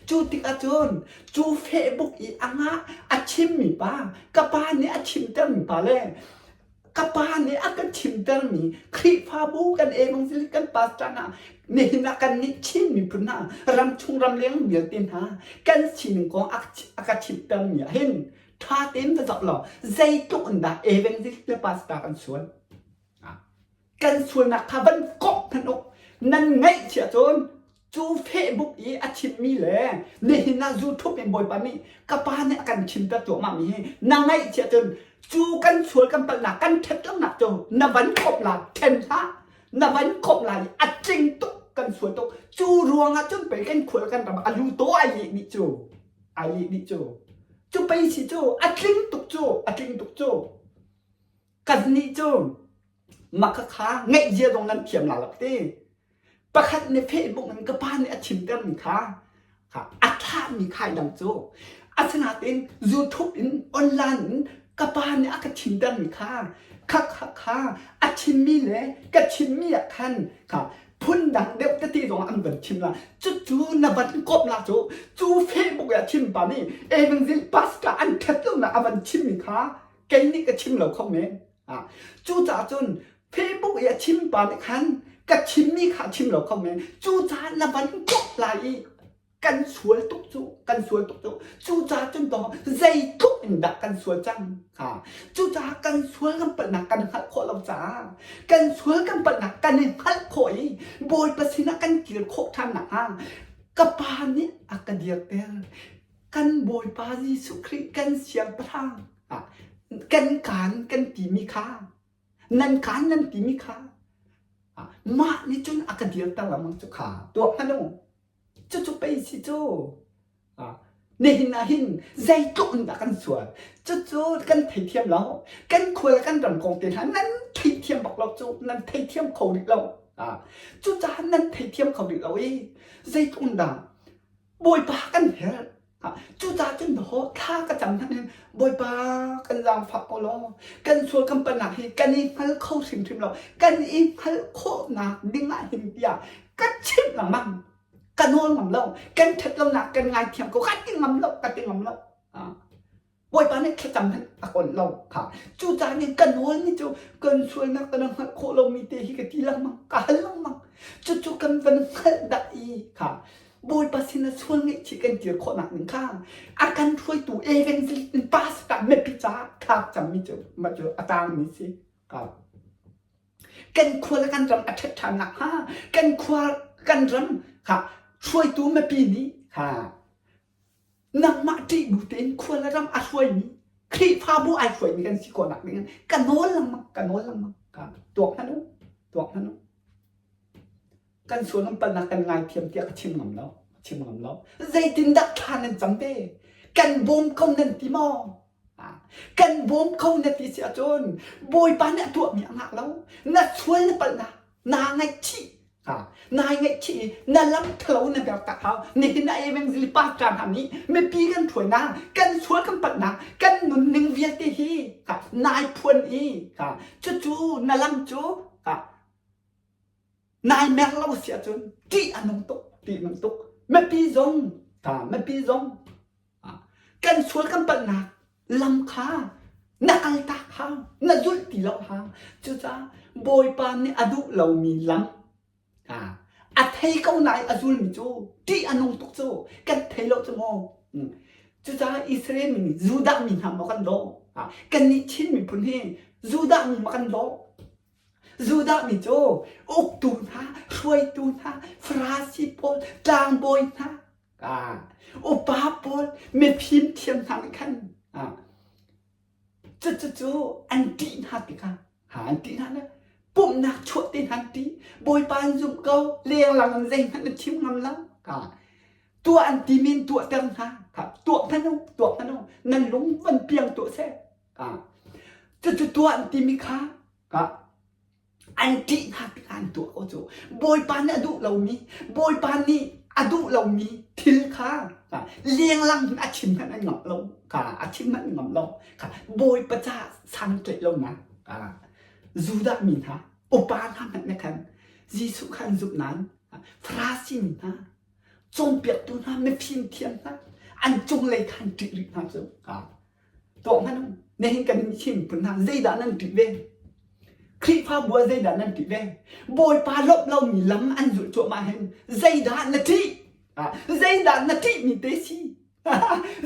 จู่ติกาจนจู่เฟซบุ๊กอีอ่างอาชิมมีป้ากระปานนี้อาชิมเต็มมีป้าเลยกระปานนี้อากาศชิมเต็มมีคลิปภาพบุกันเองมันสิกันปาสตานานี่นักกันนิชินมีพุนารำชงรำเลี้ยงเบียดตินหากันชินของอากาศชิมเต็มมีเห็นท่าเต็มจะจับหล่อใจตุกอันดาเอเวนซิเลปาสตากันส่วนนักขับันกบพนกนั่นไงเชียจนจูเฟซบุ๊กอีอาชิมมีเลยนี่น่ายูทูบเป็นบอยปานี่กระปาเนี่ยกันชิมตะตัวมามีให้นั่งไงเชียจนจูกันสวยกันปะหนักกันเท็ดแล้วหนักจนนวันกบหลักเทนท่านวันกบหลักอัดจริงตุกกันสวยตุกจูรวงจนไปกันขวดกันแบบอายุโตอายุนี่จูไปสิจูอัดจริงตุกจูกันนี่จูมักค้าไงเยอะตรงนั้นเขียนหลักตีประคัดในเฟซบุ๊กมันก็บ้านในอาชิมเต็มมีค่าอัฐามีค่าดังโจอัศนาเต็นยูทูบอินออนไลน์ก็บ้านในอาชิมเต็มมีค่าอาชิมมีเลยก็ชิมมีอยากคันค่ะพุ่นดังเด็กจะตีตรงอันเป็นชิมละจู่ๆนวันกบละจู่เฟซบุ๊กอาชิมป่านี่เอเวนซิลพาสต้าอันเท็ดแล้วนะอันชิมมีค่าแกนี่ก็ชิมเราคอมเมนต์จู่จ่าจนเฟซบุ๊กอาชิมป่านี่คันก็ชิมมีขาชิมเราคอมเมนต์จู่จ่านวันกบไหลกันสวยตุกจู่จ่าจนต่อใจทุกอินดักกันสวยจังค่ะจู่จ่ากันสวยกันเปิดหนักกันหัดโคเราจ้ากันสวยกันเปิดหนักกันหัดโขยโบยประสินะกันเกี่ยวโคทำหนักกระปานนี้อากาเดียเตอ กันบอยปายิสุคริกันเสียงพระทางกันการกันตีมีค่านันการนันตีมีค่ามานี่จนอากาศเดียวตั้งละมังจุขาตัวฮันโนจุไปสิจูนี่นะหินใจตุนดักกันสวนจูกันไทยเทียมเรากันคุยกันรำกองเตียนนั้นไทยเทียมบอกเราจูนั้นไทยเทียมเขาดิเราจูจานนั้นไทยเทียมเขาดิเราใจตุนดังบอยปากันเห็นจูจาจนโหท่ากระจำท่านเองบอยปากันรำฝักโอโลกันสวนกันปนักให้กันอีพัลเข้าถึงถึงเรากันอีพัลโคหนักดิ้งหินเดียกันชิมหลังมันกันโน่นหลังเรากันเท็ดเราหนักกันไงเทียมก็กัดติ้งหลังเรากัดติ้งหลังเราบอยปาเนี่ยแค่จำท่านตะกอนเราค่ะจูจาเนี่ยกันโน่นนี่จูกันสวนนักกันนักโคเรามีเตะที่กันที่หลังมันกันหลังมันจูกันเป็นกันได้ค่ะบอยปาสินะส่วนนี้ที่กันเจอคนหนักหนึ่งข้างอาการช่วยตัวเองเป็นสิ่งปัสกันไม่พิจารณาจำไม่เจอมาเจออาจารย์นี้สิครับกันควรกันรำอัฐานหนักห้ากันควรกันรำค่ะช่วยตัวมาปีนี้ค่ะนำมาที่บุตรควรรำอาช่วยนี้คลิปาบุอาช่วยนี้กันสิคนหนักนี้กันโน้นลำมันกันโน้นลำมันค่ะตัวนั้นตัวนั้นกันส่วนน้ำปนักกันไงเทียมเทียบชิมงำแล้วใจตินดักทานนั่นจังเต้กันบ่มเขานั่นที่มอกันบ่มเขานั่นที่เสียจนบอยปานเนี่ยตัวมีอังหักแล้วน่าช่วยน่ะปนักนางไงชีนายไงชีน่าล้ำเท่านั่นแบบตะเขานี่นายเองสิป้าจานทำนี้ไม่ปีกันถวยนากันช่วยกันปนักกันหนุนหนึ่งเวียตีฮีนายพวนอีจู่น่าล้ำจู่นายแม่เราเสียจนตีอันนงตุกไม่ปีจงไม่ปีจงกันสวนกันปัญหาลำคาน่าอัลตาฮาน่าจุดตีเราฮาจุดจ้าบอยปานเนี่ยอดุเรามีลำอัดให้เขานายอจุลมีจูตีอันนงตุกจูกันเทเราจะมองจุดจ้าอิสราเอลมีจูดามีทำมากันโลกันนิชินมีพุ่นเฮจูดามีมากันโลจูดามิโจอุกตูนะช่วยตูนะฟราซิปอลจางบอยนะอุปาปอลเมพิมเทียมทางกันจู่อันตีนักกันอันตีนักนะปุ่มนักชดตีนักตีบอยปานจุ่มเกาเลี้ยงหลังใจนักชิมงำลังตัวอันตีมินตัวเต็มนะตัวพนุนั่นลงวันเพียงตัวแท้จู่ตัวอันตีมิค่ะอันที่นักการตัวเขาจูบอยปานอดุเรามีบอยปานนี่อดุเรามีทิลค่ะเลี้ยงลังอาชิมมันหงอกลงอาชิมมันหงอกลงบอยประจาสังเกตเรานะจูดามินะอุปาทานนั่นกันยิสุขันจุนั้นฟราซิมินะจงเปียกตัวนั้นไม่พิมเทียนนะอันจงเลยขันติรินะจูตัวมันในเหตุการณ์ชิมปุ่นนะใจด่านั่นติเวคลิปภาพบัวใจด่านนั่นติเวบอยปาลบเรามีล้ำอันจุดตัวมาเห็นใจด่านนาทีใจด่านนาทีมีเตชี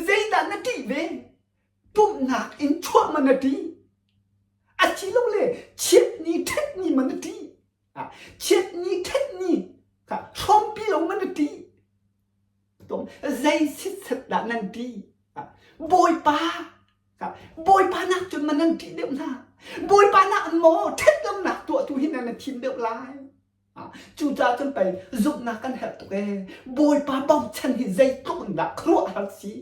ใจด่านนาทีเวปุ่มหนักอินชั่วมันนาทีอาชีลงเลยเช็ดนี้เท็ดนี้มันนาทีเช็ดนี้เท็ดนี้ชมปีลงมันนาทีตรงใจสิทธิ์ด่านนั่นทีบอยปานักจนมันนั่นทีเดียวนะบอยปานักโมเท็ดลงหนักตัวหินนั่นทีเดียวลายจู่จ้าจนไปจุกนักกันแหบตัวเองบอยปาบ้องฉันหินใจตุ่นดักครัวหักซี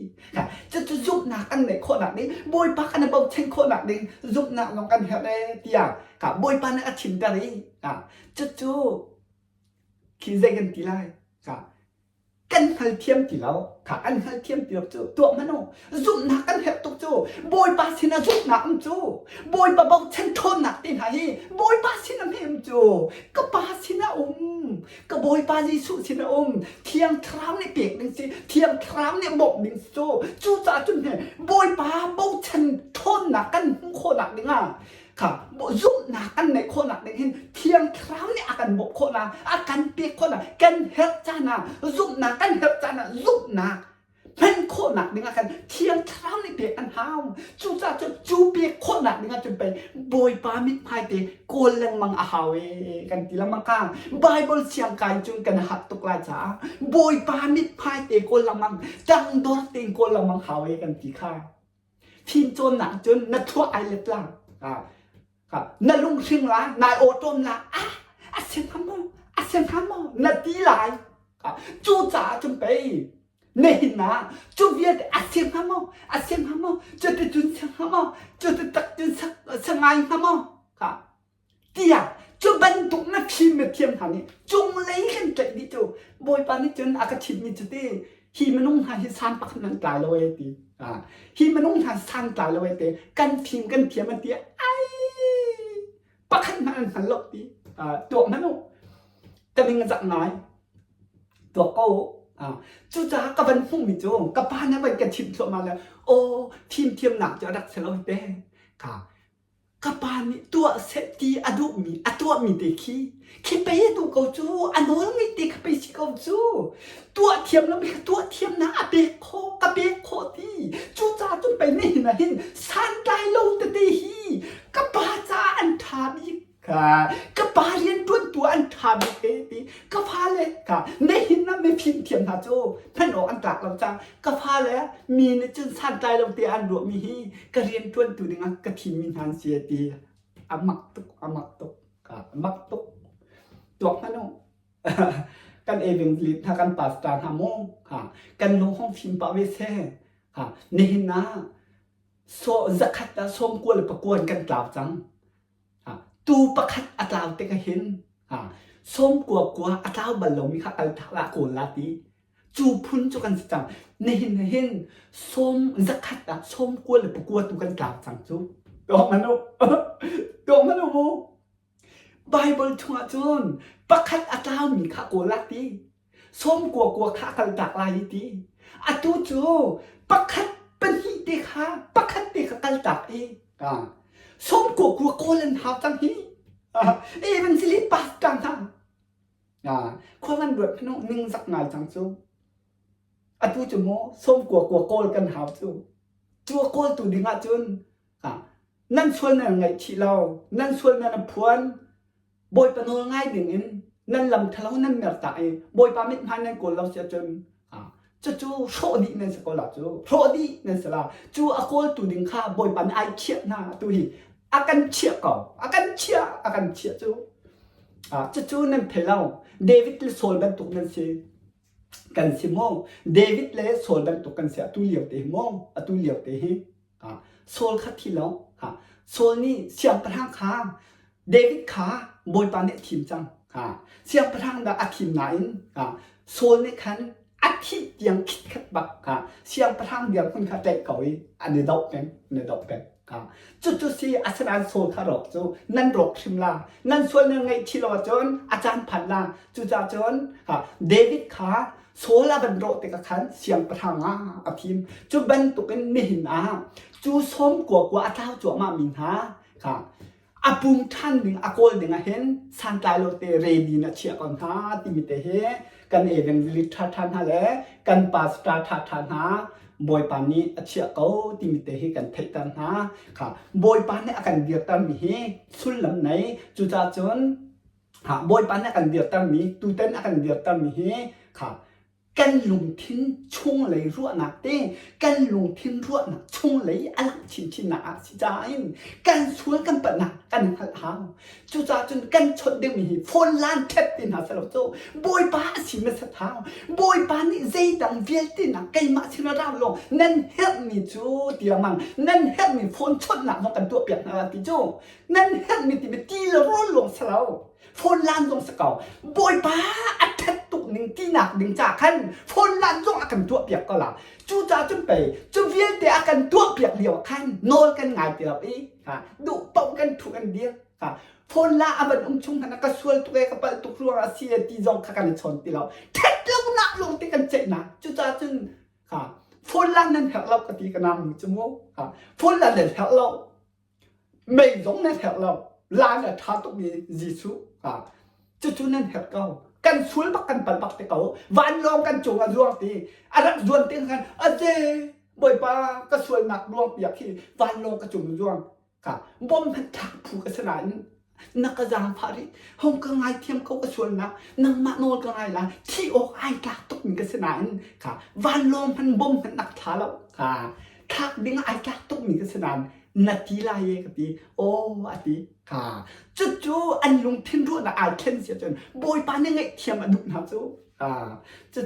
จะจุกนักกันในคนหนักนี้บอยปากันบ้องฉันคนหนักนี้จุกนักลงกันแหบได้เตียงบอยปานักชิมกันเลยจู่คิดใจกันทีไรกันหันเทียมตีเราอันหันเทียมตีเราจู่ตัวมันโน่จุกนักกันแหบตุกจู่บอยปาสินะจุกนักจู่บอยปาบ้องฉันทนหนักตีไหนบอยปาสินะเพียมจู่ก็ปาสินะก็บอยปาจิสุสินะเทียมครามในเปียกหนึ่งสิเทียมครามในบกหนึ่งจู่จ้าจุนเนี่ยบอยปาบ้องฉันทนหนักกันโคหนักหนึ่งจุกนักกันในโคหนักหนึ่งเทียมครามในอาการบกโคหนักอาการเปียกโคหนักกันเฮจานะจุกนักกันเฮจานะจุกนัก มันโคหนักนึงกันเทียงเท้าในเปียกอันเท้าจูจ่าจูเปียกโคหนักนึงจนไปบอยปามิดพายเตโกนลังมังอาหาเวกันทีละมังข้างไบเบิลเสียงกายจุนกันหัดตุกลาจ้าบอยปามิดพายเตโกนลังมังจังดอร์เตงโกนลังมังหาเวกันทีข้าทีมจนหนักจนนัททั่วไอเล็ดล่างครับนั่นลุงชิงละนายโอต้นละเสียงคำมั่งเสียงคำมั่งนาทีหลายจูจ่าจนไปนี่นะจูเวียดเสียงคำมั่งเสียงคำมั่งจะได้จุนเสียงคำมั่งจะได้ตักจุนสังไงคำมั่งครับที่อยากจูบรรทุกนักทีมเทียมทางนี้จุงเลยกันใจดิจูบอยปานี่จนอากาศทีมมีจุดที่ฮีมันนุ่งหาฮิซานปักนันตายเลยตีฮีมันนุ่งหาซานตายเลยตีกันทีมกันเทียมมันตีปักมันหันหลบตีตัวมันนุ่งแต่เป็นเงินจากไหนตัวก็จูจ้ากับบันพุ่งมิจูกับบ้านนั้นเป็นกันทีมส่วนมาแล้วโอ้ทีมเทียมหนักจะรักเสลอยเต้ค่ะกับบ้านนี้ตัวเซตีอดุมีตัวมีเด็กขี้ไปดูเขาจูอันโน้นไม่เด็กไปสิเขาจูตัวเทียมแล้วมีตัวเทียมนะเบคโคกับเบคโคที่จูจ้าจนไปนี่นะเห็นสันได้ลงแต่ดีกับบ้าจ้าอันทาบีกับบ้าเรียนตัวอันทาบีเอตีกับพาเลยค่ะในหินนั้นไม่พิมพ์เทียมหาจูท่านออกอันตรากเราจังกับพาเลยมีในจนสันได้ลงแต่อันรวมมีก็เรียนตัวดึงอ่ะก็ทีมมีทางเสียตีมักตุกค่ะมักตุกตัวนั่นเนาะกันเอเวงลิถ้ากันปัสตาหาโมงค่ะกันลงห้องพิมพ์ปาเวเซ่ค่ะในหินนะโซจะขัดแต่ส้มกวนหรือประกวนกันกล่าวจังตูประคัดอัตราเตกเห็นส้มกลัวอัตราบัลลงมีข้าอัลทละโกลาตีจูพุ่นจุกันจังในเห็นส้มจะขัดส้มกวนหรือประกวนตุกันกล่าวจังจูตัวมันโมไบเบิลชัวจนประคัดอัตรามีข้าโกลาตีส้มกลัวข้าอัลทละลายตีอัตุจูประคัดเป็นฮิเดข้าประคัดเดข้าอัลทละเองส้มกลัวโกลันหาจังฮีมันสิลิปัสจังทั้งความมันรวดพี่น้องนิ่งสักไงจังจูตูจโมส้มกลัวโกลกันหาจูจัวโกลตูดิ่งจุนนั่นชวนนั่นไงที่เรานั่นชวนนั่นพวนบอยปนง่ายดิ่งนั่นลำทะเลนั่นเมียตายบอยปามิดพันนั่นโกลเราเสียจนจูโชดีนั่นสกอลจูโชดีนั่นสละจูอโกลตูดิ่งข้าบอยปันไอเชียนะตูฮีอากันเชียก่ออากันเชียจูนั่นเพลาเดวิดเลโซลบันตุกันเสียกันสิโมเดวิดเลโซลบันตุกันเสียตุเลียวเตโมตุเลียวเตฮีโซลขัดที่แล้วโซลนี่เสียงประทังขาเดวิดขาบอยปานเนี่ยทีมจังเสียงประทังดาอาทีมไหนโซลนี่คันอาทิตย์ยังคิดขัดบักเสียงประทังเดียวคนขัดใจเก่าอันนี้ดอกเป็นจุดสี่อาจารย์โซลคารอกจูนั่นรกชิมลานั่นส่วนยังไงที่เราจนอาจารย์พันลาจูจ่าจนเดวิดขาโซลาบันโรติกขันเสียงประทังอาพิมจูบันตุกันไม่เห็นจูส้มกว่าอาเท้าจั่วมามินอาปุ่มท่านหนึ่งอาโกลหนึ่งเห็นสันตายโลเตเรดีนะเชียก่อนที่มีแต่เฮกันเอเวงลิททันฮะแหละกันปาสตาทันบอยปานนี้เชียเขาที่มีแต่เฮกันเทตันบอยปานนี้อาการเดียวกันมีเฮสุดลำไหนจุดจนบอยปานนี้อาการเดียวกันมีตูเต้นอาการเดียวกันมีเฮกันลงทิ้งช่วงเลยรั่วหนักเต้กันลงทิ้งรั่วหนักช่วงเลยอะไรชินหนาสิจ้ากันสวนกันปะหนักกันหัดหางจุจ้าจนกันชดเดือมีโฟนล้านเทปตินหาสลับโจบอยป้าสิมาสะท้าบอยป้านี่ใจดังเวียตินะไกมาชินาราลงนั่นเฮ็ดมีจูเดียมังนั่นเฮ็ดมีโฟนชดหนักมากันตัวเปียกนาติโจนั่นเฮ็ดมีติเมตีละร้อนลงสลาวโฟนล้านลงสเกาบอยป้าอัดเทปตุกหนึ่งที่หนักหนึ่งจากขันโฟนล้านลงอากันตัวเปียกก็ละจูจ้าจนไปจูเวียนแต่อากันตัวเปียกเหลียวขันโนลกันง่ายเดียวดุป้องกันถูกกันเดียวโฟนล้าอันชุ่มขนาดกระสวยตัวเองกับตุกรัวอาเซียตีจงขักันชนตีเราเท็ดลงหนักลงตีกันเจ็บนะจูจ้าจนโฟนล้านนั้นแถวเรากตีกันนำจมูกโฟนล้านนั้นแถวเราไม่ยงนั้นแถวเราล้านแต่ท้าตุกมีจิสุจู่ๆนั้นแถวเรา กันสวนปักกันปันปักเตเขาวันลองกันจงอรวงตีอารักจวนเตียงกันเจบ่อยปาก็สวยหนักรวงเปียกที่วันลองกระจุงรวงค่ะบ่มพันทักผูกสนานนักกระจางพาริห้องกระไงเทียมเขาก็ชวนนะนังมาโนกระไงละที่อกไอ้กากตกมีกระสนานค่ะวันลองพันบ่มพันหนักท้าแล้วค่ะทักดิ้งไอ้กากตกมีกระสนานนาทีลายกับตีโอ้อาทิค่ะจู่ๆอันลงทิ้งรั่วนะไอ้เข็นเสียจนโบยปานยังไงเทียมอดุนะจู่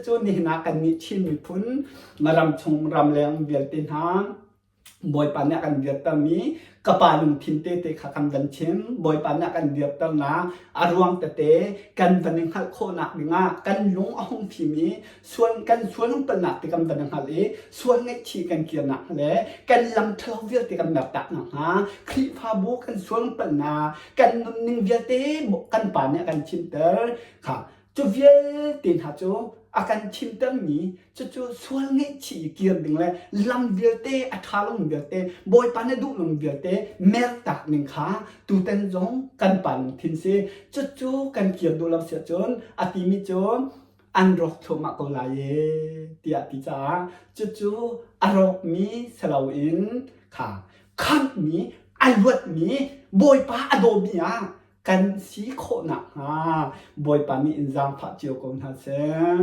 จู่ๆนี่นะกันมีชิมมีพุนมารำชงรำแรงเบียดตินหางบอยปันเนี่ยกันเดียบตามีกระปาลุงทินเตเตขคำดันเชมบอยปันเนี่ยกันเดียบตานาอารวงเตเตกันวันนึงหักโคนักงากันลุงอ้องพิมีส่วนกันส่วนลุงปนักติกำดันหักเอส่วนไงชีกันเกียร์นักแหละกันลำเทลเวียติกำดับตักหนักฮะคลิปาบูกันส่วนปนากันนุ่งนิ่งเวียเตกันปานเนี่ยกันชิมเตอร์ค่ะจูเวียตินหาจูakan cinta ni cucu sual ngai chi kiam ding le lam biate athalong biate boy pane du long biate mer tak ning kha tu ten jong kan pan thin se cucu kan kiam du lam se chon ati mi chon an rok thoma ko la ye tia ti cha cucu arok mi salau in kha kham mi ai wat mi boy pa adobe yaกันสีโคหนักบอยปามีอินซางพระเจียวกงทัเซง